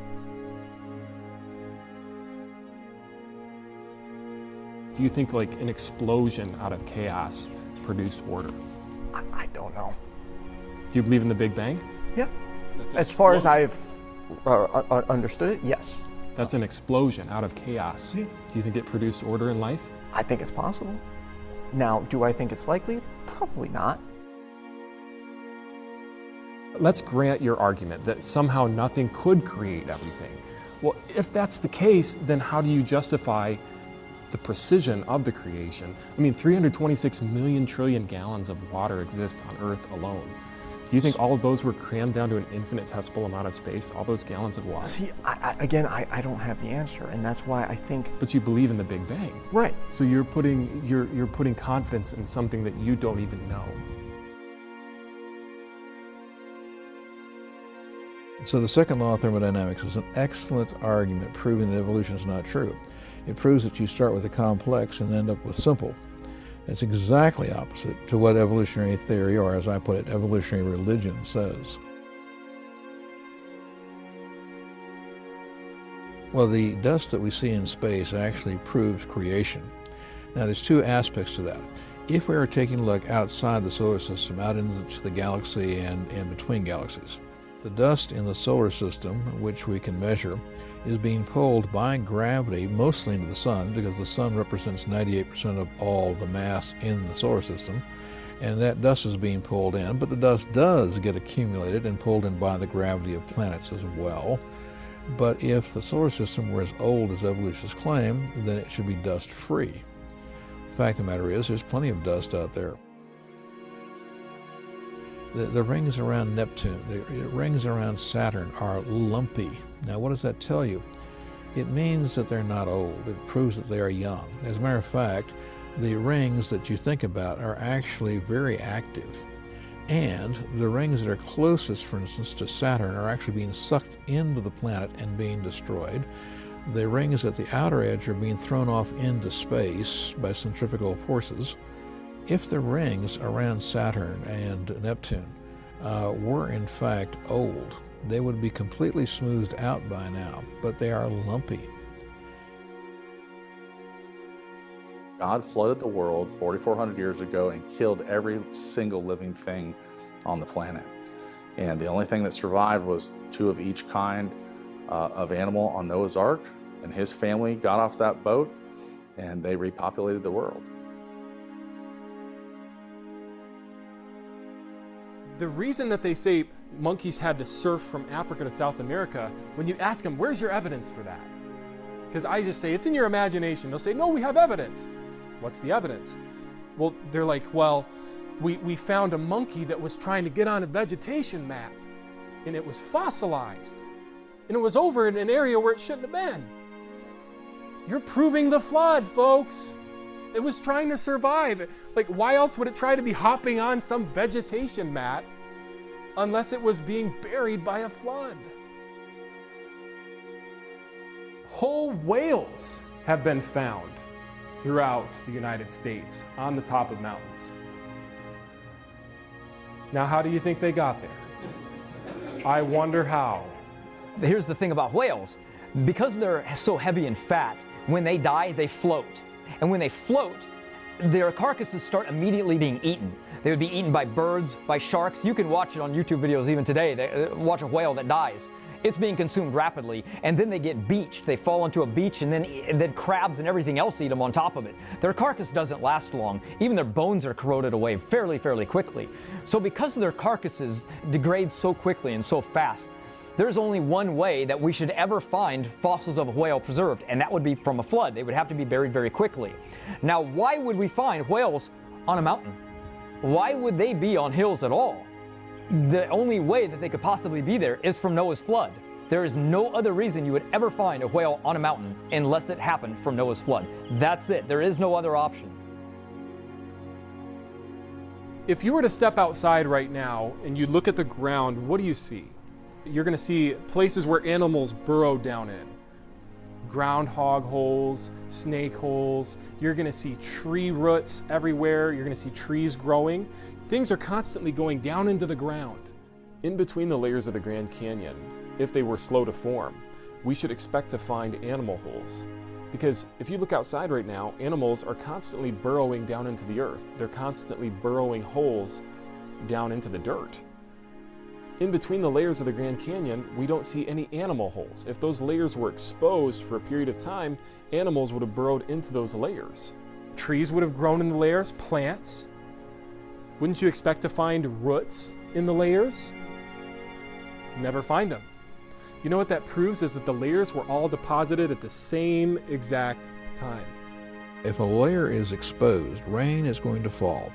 Speaker 2: Do you think like an explosion out of chaos produced order?
Speaker 4: I don't know.
Speaker 2: Do you believe in the Big Bang?
Speaker 4: Yeah. As far as I've understood it, yes.
Speaker 2: That's an explosion out of chaos. Yeah. Do you think it produced order in life?
Speaker 4: I think it's possible. Now, do I think it's likely? Probably not.
Speaker 2: Let's grant your argument that somehow nothing could create everything. Well, if that's the case, then how do you justify the precision of the creation? I mean, 326 million trillion gallons of water exist on Earth alone. Do you think all of those were crammed down to an infinitesimal amount of space, all those gallons of water?
Speaker 4: See, I don't have the answer, and that's why I think...
Speaker 2: But you believe in the Big Bang.
Speaker 4: Right.
Speaker 2: So you're putting confidence in something that you don't even know.
Speaker 27: So the second law of thermodynamics is an excellent argument proving that evolution is not true. It proves that you start with the complex and end up with simple. That's exactly opposite to what evolutionary theory, or as I put it, evolutionary religion says. Well, the dust that we see in space actually proves creation. Now, there's two aspects to that. If we are taking a look outside the solar system, out into the galaxy and between galaxies, the dust in the solar system, which we can measure, is being pulled by gravity mostly into the sun, because the sun represents 98% of all the mass in the solar system, and that dust is being pulled in, but the dust does get accumulated and pulled in by the gravity of planets as well. But if the solar system were as old as evolutionists claim, then it should be dust-free. The fact of the matter is, there's plenty of dust out there. The rings around Neptune, the rings around Saturn are lumpy. Now, what does that tell you? It means that they're not old. It proves that they are young. As a matter of fact, the rings that you think about are actually very active. And the rings that are closest, for instance, to Saturn are actually being sucked into the planet and being destroyed. The rings at the outer edge are being thrown off into space by centrifugal forces. If the rings around Saturn and Neptune were in fact old, they would be completely smoothed out by now, but they are lumpy.
Speaker 14: God flooded the world 4,400 years ago and killed every single living thing on the planet. And the only thing that survived was 2 of each kind of animal on Noah's Ark, and his family got off that boat and they repopulated the world.
Speaker 2: The reason that they say monkeys had to surf from Africa to South America, when you ask them, where's your evidence for that? Because I just say, it's in your imagination. They'll say, no, we have evidence. What's the evidence? Well, they're like, well, we found a monkey that was trying to get on a vegetation map, and it was fossilized, and it was over in an area where it shouldn't have been. You're proving the flood, folks. It was trying to survive. Like, why else would it try to be hopping on some vegetation mat unless it was being buried by a flood? Whole whales have been found throughout the United States on the top of mountains. Now, how do you think they got there? I wonder how.
Speaker 16: Here's the thing about whales. Because they're so heavy in fat, when they die, they float. And when they float, their carcasses start immediately being eaten. They would be eaten by birds, by sharks. You can watch it on YouTube videos even today. They watch a whale that dies. It's being consumed rapidly, and then they get beached. They fall into a beach, and then crabs and everything else eat them on top of it. Their carcass doesn't last long. Even their bones are corroded away fairly quickly. So because their carcasses degrade so quickly and so fast, there's only one way that we should ever find fossils of a whale preserved, and that would be from a flood. They would have to be buried very quickly. Now, why would we find whales on a mountain? Why would they be on hills at all? The only way that they could possibly be there is from Noah's flood. There is no other reason you would ever find a whale on a mountain unless it happened from Noah's flood. That's it. There is no other option.
Speaker 2: If you were to step outside right now and you look at the ground, what do you see? You're going to see places where animals burrow down in. Groundhog holes, snake holes. You're going to see tree roots everywhere. You're going to see trees growing. Things are constantly going down into the ground. In between the layers of the Grand Canyon, if they were slow to form, we should expect to find animal holes. Because if you look outside right now, animals are constantly burrowing down into the earth. They're constantly burrowing holes down into the dirt. In between the layers of the Grand Canyon, we don't see any animal holes. If those layers were exposed for a period of time, animals would have burrowed into those layers. Trees would have grown in the layers, plants. Wouldn't you expect to find roots in the layers? Never find them. You know what that proves is that the layers were all deposited at the same exact time.
Speaker 27: If a layer is exposed, rain is going to fall,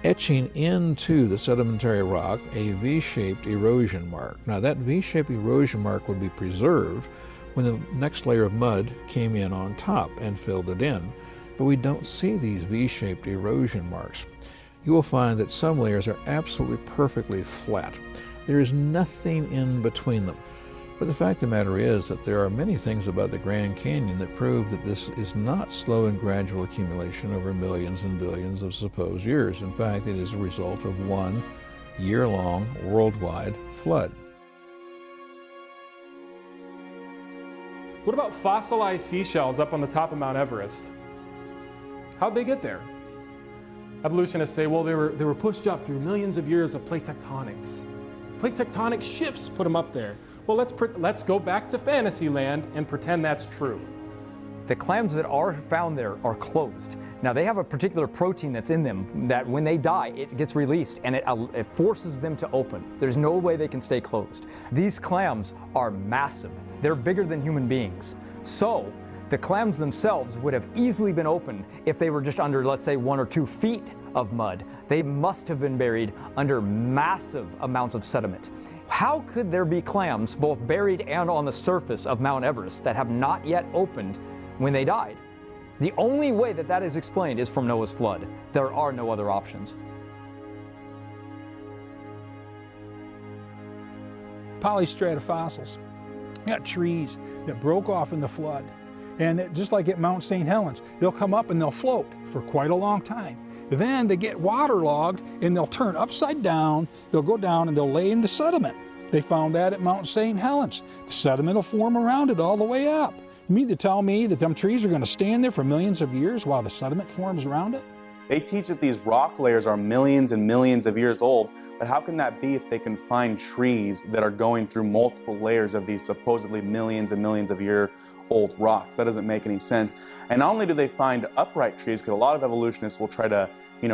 Speaker 27: etching into the sedimentary rock a V-shaped erosion mark. Now that V-shaped erosion mark would be preserved when the next layer of mud came in on top and filled it in, but we don't see these V-shaped erosion marks. You will find that some layers are absolutely perfectly flat. There is nothing in between them. But the fact of the matter is that there are many things about the Grand Canyon that prove that this is not slow and gradual accumulation over millions and billions of supposed years. In fact, it is a result of one year-long worldwide flood.
Speaker 2: What about fossilized seashells up on the top of Mount Everest? How'd they get there? Evolutionists say, well, they were pushed up through millions of years of plate tectonics. Plate tectonic shifts put them up there. Well, let's go back to fantasy land and pretend that's true.
Speaker 16: The clams that are found there are closed. Now, they have a particular protein that's in them that when they die, it gets released and it forces them to open. There's no way they can stay closed. These clams are massive. They're bigger than human beings. So, the clams themselves would have easily been opened if they were just under, let's say, 1 or 2 feet of mud. They must have been buried under massive amounts of sediment. How could there be clams both buried and on the surface of Mount Everest that have not yet opened when they died? The only way that that is explained is from Noah's flood. There are no other options.
Speaker 19: Polystrata fossils. You got trees that broke off in the flood. And just like at Mount St. Helens, they'll come up and they'll float for quite a long time. Then they get waterlogged and they'll turn upside down, they'll go down and they'll lay in the sediment. They found that at Mount St. Helens. The sediment will form around it all the way up. You mean to tell me that them trees are going to stand there for millions of years while the sediment forms around it?
Speaker 20: They teach that these rock layers are millions and millions of years old, but how can that be if they can find trees that are going through multiple layers of these supposedly millions and millions of year old rocks? That doesn't make any sense. And not only do they find upright trees, because a lot of evolutionists will try to,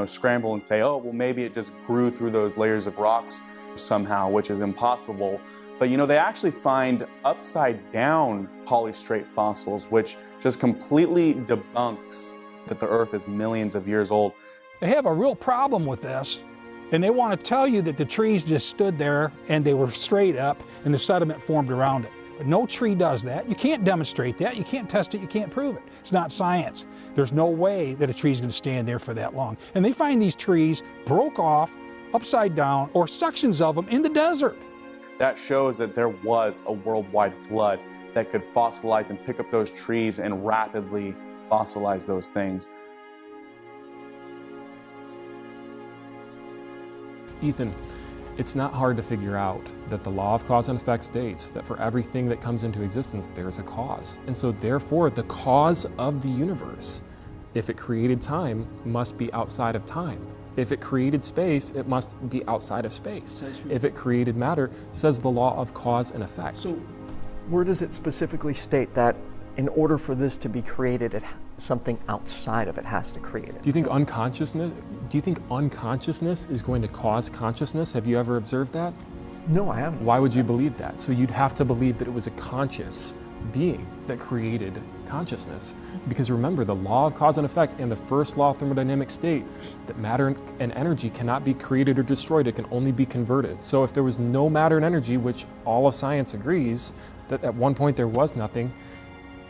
Speaker 20: scramble and say, oh, well, maybe it just grew through those layers of rocks somehow, which is impossible. But they actually find upside down polystrate fossils, which just completely debunks that the Earth is millions of years old.
Speaker 19: They have a real problem with this, and they want to tell you that the trees just stood there and they were straight up and the sediment formed around it. But no tree does that. You can't demonstrate that. You can't test it. You can't prove it. It's not science. There's no way that a tree is going to stand there for that long. And they find these trees broke off, upside down, or sections of them in the desert.
Speaker 20: That shows that there was a worldwide flood that could fossilize and pick up those trees and rapidly fossilize those things.
Speaker 2: Ethan, it's not hard to figure out that the law of cause and effect states that for everything that comes into existence, there's a cause. And so therefore, the cause of the universe, if it created time, must be outside of time. If it created space, it must be outside of space. If it created matter, says the law of cause and effect.
Speaker 4: So where does it specifically state that in order for this to be created, something outside of it has to create it?
Speaker 2: Do you think unconsciousness is going to cause consciousness? Have you ever observed that?
Speaker 4: No, I haven't.
Speaker 2: Why would you believe that? So you'd have to believe that it was a conscious being that created consciousness. Because remember, the law of cause and effect and the first law of thermodynamics state that matter and energy cannot be created or destroyed, it can only be converted. So if there was no matter and energy, which all of science agrees that at one point there was nothing,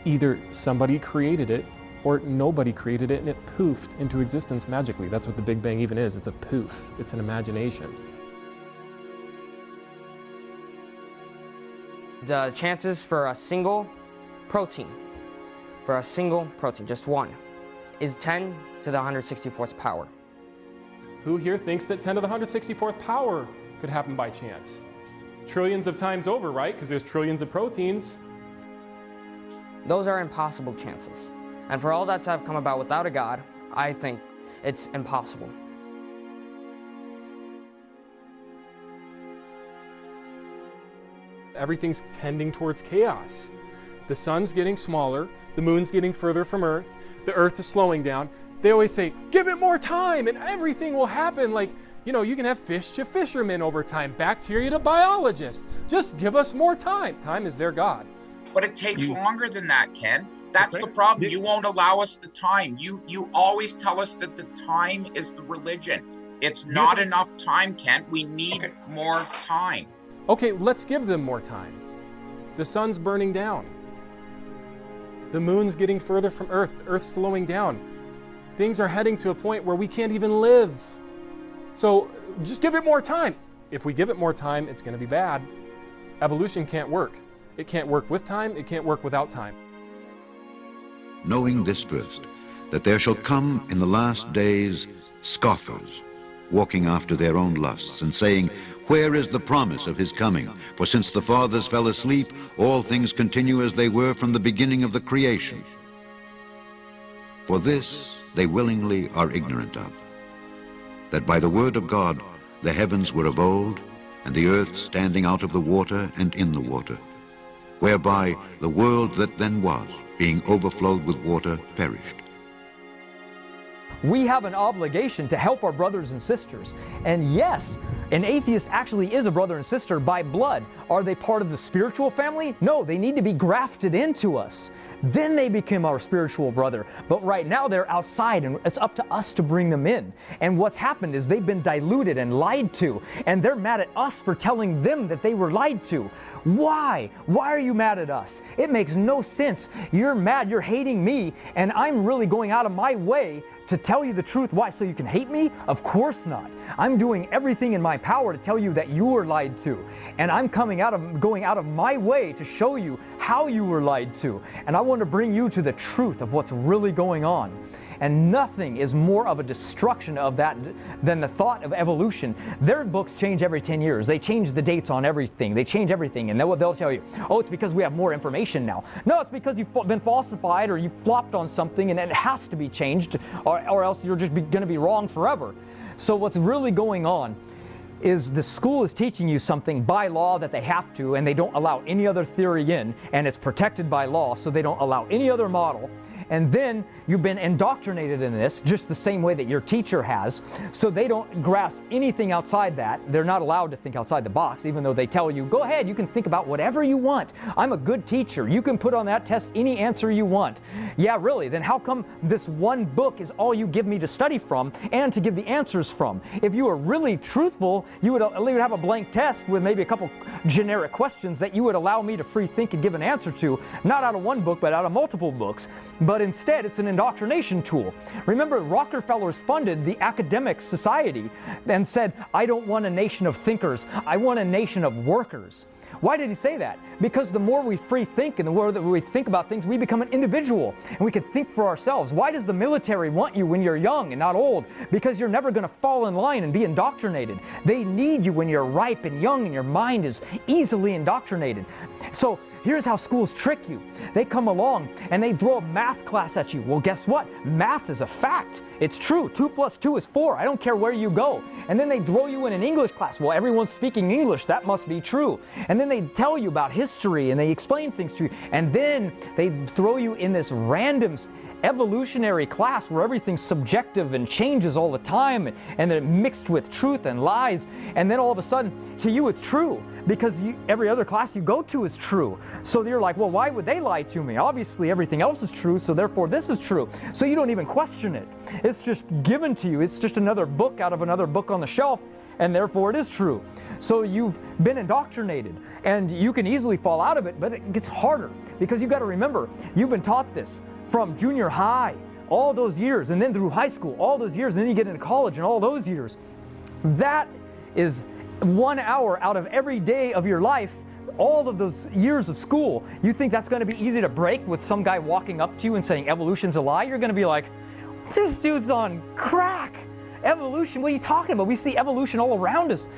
Speaker 2: either somebody created it or nobody created it and it poofed into existence magically. That's what the Big Bang even is. It's a poof. It's an imagination.
Speaker 21: The chances for a single protein, just one, is 10 to the 164th power.
Speaker 2: Who here thinks that 10 to the 164th power could happen by chance? Trillions of times over, right? Because there's trillions of proteins.
Speaker 21: Those are impossible chances. And for all that to have come about without a God, I think it's impossible.
Speaker 2: Everything's tending towards chaos. The sun's getting smaller, the moon's getting further from Earth, the Earth is slowing down. They always say, give it more time and everything will happen. Like, you can have fish to fishermen over time, bacteria to biologists. Just give us more time. Time is their God.
Speaker 22: But it takes longer than that, Ken. That's the problem. You won't allow us the time. You always tell us that the time is the religion. It's not enough time, Ken. We need more time.
Speaker 2: Okay, let's give them more time. The sun's burning down. The moon's getting further from Earth. Earth's slowing down. Things are heading to a point where we can't even live. So just give it more time. if we give it more time, it's going to be bad. Evolution can't work. It can't work with time, it can't work without time.
Speaker 18: Knowing this first, that there shall come in the last days scoffers, walking after their own lusts, and saying, Where is the promise of his coming? For since the fathers fell asleep, all things continue as they were from the beginning of the creation. For this they willingly are ignorant of, that by the word of God the heavens were of old, and the earth standing out of the water and in the water, whereby the world that then was, being overflowed with water, perished.
Speaker 16: We have an obligation to help our brothers and sisters. And yes, an atheist actually is a brother and sister by blood. Are they part of the spiritual family? No, they need to be grafted into us. Then they become our spiritual brother. But right now they're outside and it's up to us to bring them in. And what's happened is they've been diluted and lied to. And they're mad at us for telling them that they were lied to. Why? Why are you mad at us? It makes no sense. You're mad, you're hating me, and I'm really going out of my way to tell you the truth. Why? So you can hate me? Of course not. I'm doing everything in my power to tell you that you were lied to. And I'm going out of my way to show you how you were lied to. And I want to bring you to the truth of what's really going on. And nothing is more of a destruction of that than the thought of evolution. Their books change every 10 years. They change the dates on everything. They change everything. And they'll tell you, oh, it's because we have more information now. No, it's because you've been falsified or you flopped on something and it has to be changed or else you're just going to be wrong forever. So what's really going on is the school is teaching you something by law that they have to, and they don't allow any other theory in, and it's protected by law, so they don't allow any other model. And then you've been indoctrinated in this just the same way that your teacher has, so they don't grasp anything outside that. They're not allowed to think outside the box, even though they tell you, go ahead, you can think about whatever you want. I'm a good teacher. You can put on that test any answer you want. Yeah, really? Then how come this one book is all you give me to study from and to give the answers from? If you were really truthful, you would have a blank test with maybe a couple generic questions that you would allow me to free think and give an answer to, not out of one book, but out of multiple books. But instead, it's an indoctrination tool. Remember, Rockefellers funded the academic society and said, I don't want a nation of thinkers, I want a nation of workers. Why did he say that? Because the more we free think and the more that we think about things, we become an individual and we can think for ourselves. Why does the military want you when you're young and not old? Because you're never going to fall in line and be indoctrinated. They need you when you're ripe and young and your mind is easily indoctrinated. So here's how schools trick you. They come along and they throw a math class at you. Well, guess what? Math is a fact. It's true. 2 + 2 is 4. I don't care where you go. And then they throw you in an English class. Well, everyone's speaking English. That must be true. And then they tell you about history and they explain things to you. And then they throw you in this random evolutionary class where everything's subjective and changes all the time and they're mixed with truth and lies. And then all of a sudden, to you it's true because every other class you go to is true. So you're like, well, why would they lie to me? Obviously everything else is true, so therefore this is true. So you don't even question it. It's just given to you. It's just another book out of another book on the shelf, and therefore it is true. So you've been indoctrinated, and you can easily fall out of it, but it gets harder because you've got to remember, you've been taught this from junior high, all those years, and then through high school, all those years, and then you get into college and all those years. That is 1 hour out of every day of your life, all of those years of school. You think that's going to be easy to break with some guy walking up to you and saying evolution's a lie? You're going to be like, this dude's on crack. Evolution, what are you talking about? We see evolution all around us.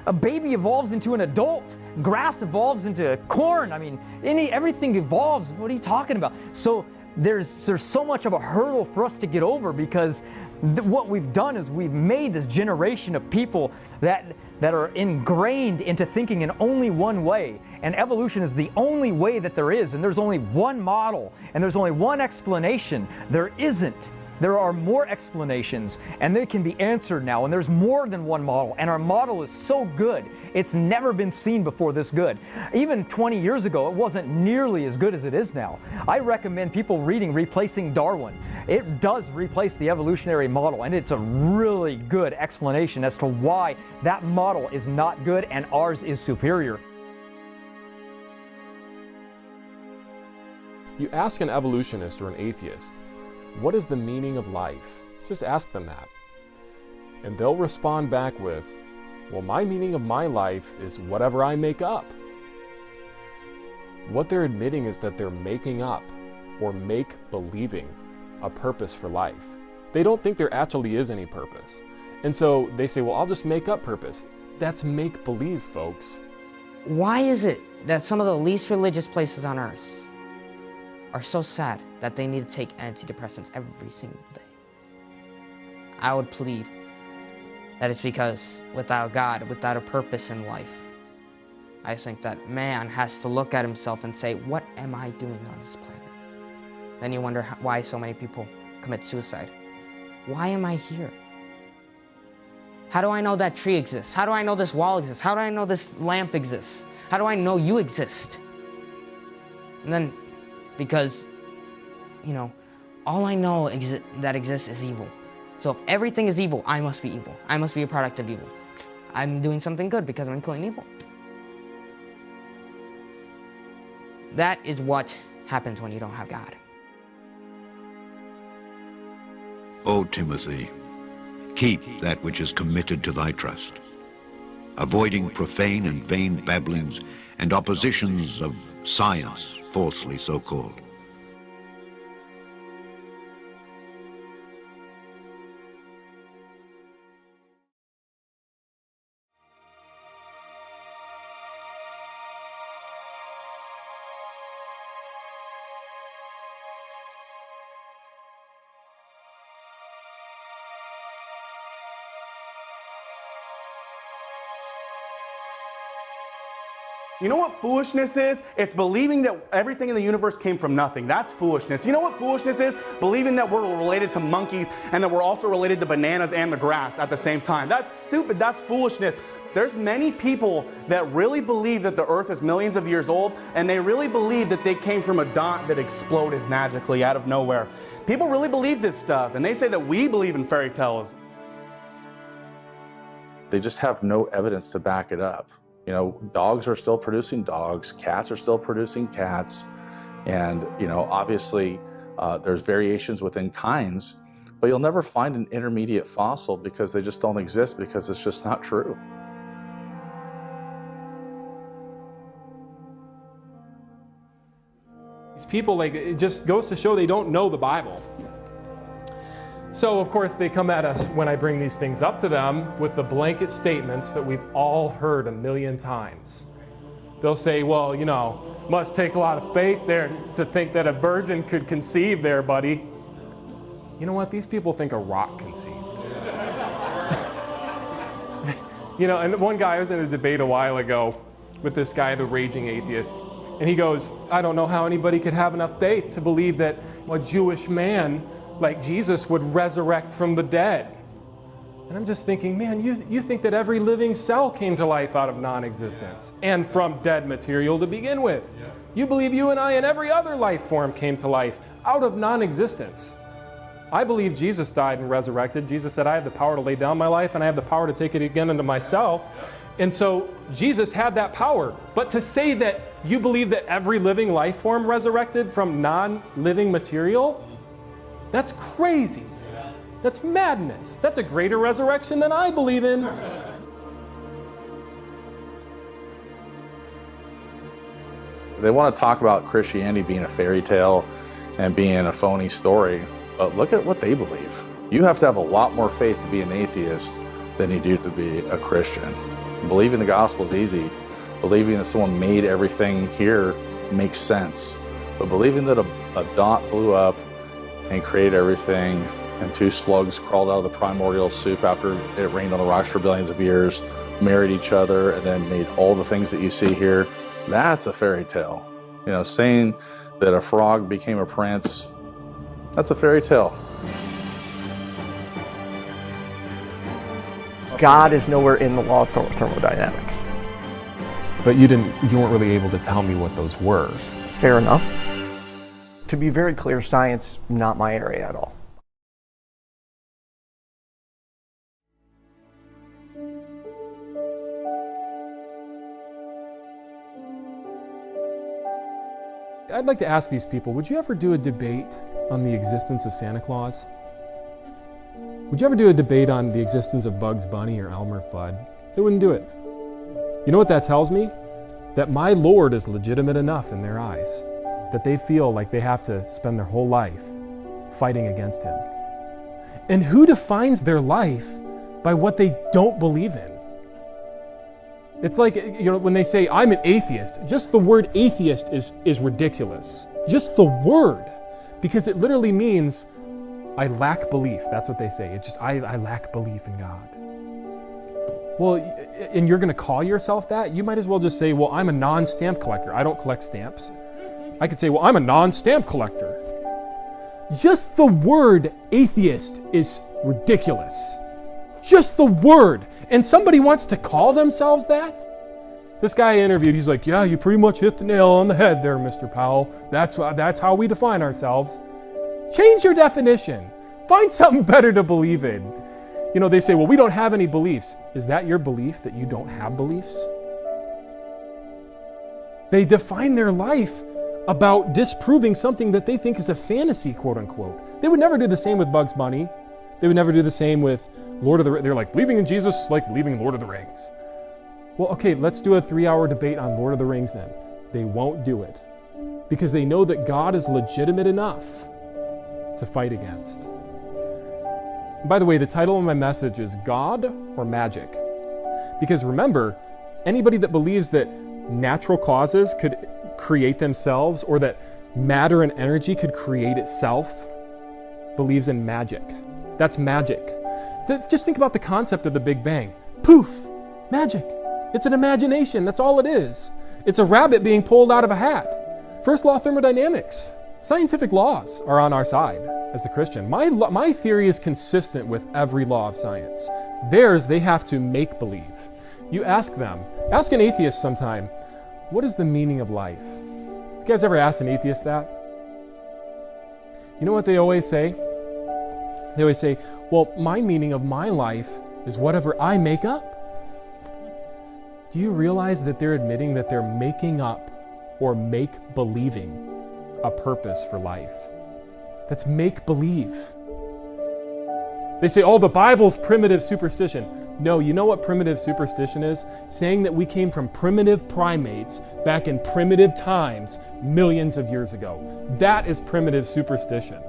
Speaker 16: A baby evolves into an adult. Grass evolves into corn. I mean, everything evolves. What are you talking about? So there's so much of a hurdle for us to get over because what we've done is we've made this generation of people that are ingrained into thinking in only one way. And evolution is the only way that there is. And there's only one model. And there's only one explanation. There isn't. There are more explanations, and they can be answered now, and there's more than one model, and our model is so good. It's never been seen before this good. Even 20 years ago, it wasn't nearly as good as it is now. I recommend people reading Replacing Darwin. It does replace the evolutionary model, and it's a really good explanation as to why that model is not good and ours is superior.
Speaker 7: You ask an evolutionist or an atheist, what is the meaning of life? Just ask them that. And they'll respond back with, well, my meaning of my life is whatever I make up. What they're admitting is that they're making up or make-believing a purpose for life. They don't think there actually is any purpose. And so they say, well, I'll just make up purpose. That's make-believe, folks.
Speaker 21: Why is it that some of the least religious places on earth are so sad that they need to take antidepressants every single day? I would plead that it's because without God, without a purpose in life, I think that man has to look at himself and say, what am I doing on this planet? Then you wonder why so many people commit suicide. Why am I here? How do I know that tree exists? How do I know this wall exists? How do I know this lamp exists? How do I know you exist? And then, because, all I know that exists is evil. So if everything is evil, I must be evil. I must be a product of evil. I'm doing something good because I'm killing evil. That is what happens when you don't have God.
Speaker 18: O Timothy, keep that which is committed to thy trust, avoiding profane and vain babblings and oppositions of science, falsely so called.
Speaker 20: You know what foolishness is? It's believing that everything in the universe came from nothing. That's foolishness. You know what foolishness is? Believing that we're related to monkeys and that we're also related to bananas and the grass at the same time. That's stupid. That's foolishness. There's many people that really believe that the earth is millions of years old, and they really believe that they came from a dot that exploded magically out of nowhere. People really believe this stuff, and they say that we believe in fairy tales.
Speaker 14: They just have no evidence to back it up. Dogs are still producing dogs, cats are still producing cats, and obviously there's variations within kinds, but you'll never find an intermediate fossil because they just don't exist, because it's just not true.
Speaker 2: These people, it just goes to show they don't know the Bible. So, of course, they come at us when I bring these things up to them with the blanket statements that we've all heard a million times. They'll say, well, must take a lot of faith there to think that a virgin could conceive there, buddy. You know what? These people think a rock conceived. And one guy, I was in a debate a while ago with this guy, the raging atheist, and he goes, I don't know how anybody could have enough faith to believe that a Jewish man like Jesus would resurrect from the dead. And I'm just thinking, man, you think that every living cell came to life out of non-existence and from dead material to begin with. Yeah. You believe you and I and every other life form came to life out of non-existence. I believe Jesus died and resurrected. Jesus said, I have the power to lay down my life and I have the power to take it again into myself. And so Jesus had that power. But to say that you believe that every living life form resurrected from non-living material, that's crazy. That's madness. That's a greater resurrection than I believe in.
Speaker 14: They want to talk about Christianity being a fairy tale and being a phony story, but look at what they believe. You have to have a lot more faith to be an atheist than you do to be a Christian. Believing the gospel is easy. Believing that someone made everything here makes sense. But believing that a dot blew up and created everything, and two slugs crawled out of the primordial soup after it rained on the rocks for billions of years, married each other, and then made all the things that you see here, that's a fairy tale. Saying that a frog became a prince, that's a fairy tale.
Speaker 4: God is nowhere in the law of thermodynamics.
Speaker 7: But you weren't really able to tell me what those were.
Speaker 4: Fair enough. To be very clear, science, not my area at all.
Speaker 2: I'd like to ask these people, would you ever do a debate on the existence of Santa Claus? Would you ever do a debate on the existence of Bugs Bunny or Elmer Fudd? They wouldn't do it. You know what that tells me? That my Lord is legitimate enough in their eyes, that they feel like they have to spend their whole life fighting against him. And who defines their life by what they don't believe in? It's like, when they say, I'm an atheist, just the word atheist is ridiculous. Just the word. Because it literally means, I lack belief. That's what they say. It's just, I lack belief in God. Well, and you're going to call yourself that? You might as well just say, well, I'm a non-stamp collector. I don't collect stamps. I could say, well, I'm a non-stamp collector. Just the word atheist is ridiculous. Just the word. And somebody wants to call themselves that? This guy I interviewed, he's like, yeah, you pretty much hit the nail on the head there, Mr. Powell. That's how we define ourselves. Change your definition. Find something better to believe in. They say, well, we don't have any beliefs. Is that your belief, that you don't have beliefs? They define their life about disproving something that they think is a fantasy, quote unquote. They would never do the same with Bugs Bunny. They would never do the same with Lord of the Rings. They're like, believing in Jesus is like believing in Lord of the Rings. Well, okay, let's do a 3-hour debate on Lord of the Rings then. They won't do it because they know that God is legitimate enough to fight against. By the way, the title of my message is God or Magic? Because remember, anybody that believes that natural causes could create themselves or that matter and energy could create itself believes in magic. That's magic. Just think about the concept of the Big Bang. Poof! Magic. It's an imagination. That's all it is. It's a rabbit being pulled out of a hat. First law of thermodynamics. Scientific laws are on our side as the Christian. My theory is consistent with every law of science. Theirs, they have to make believe. You ask them, ask an atheist sometime, what is the meaning of life? You guys ever asked an atheist that? You know what they always say? They always say, well, my meaning of my life is whatever I make up. Do you realize that they're admitting that they're making up or make-believing a purpose for life? That's make-believe. They say, oh, the Bible's primitive superstition. No, you know what primitive superstition is? Saying that we came from primitive primates back in primitive times millions of years ago. That is primitive superstition.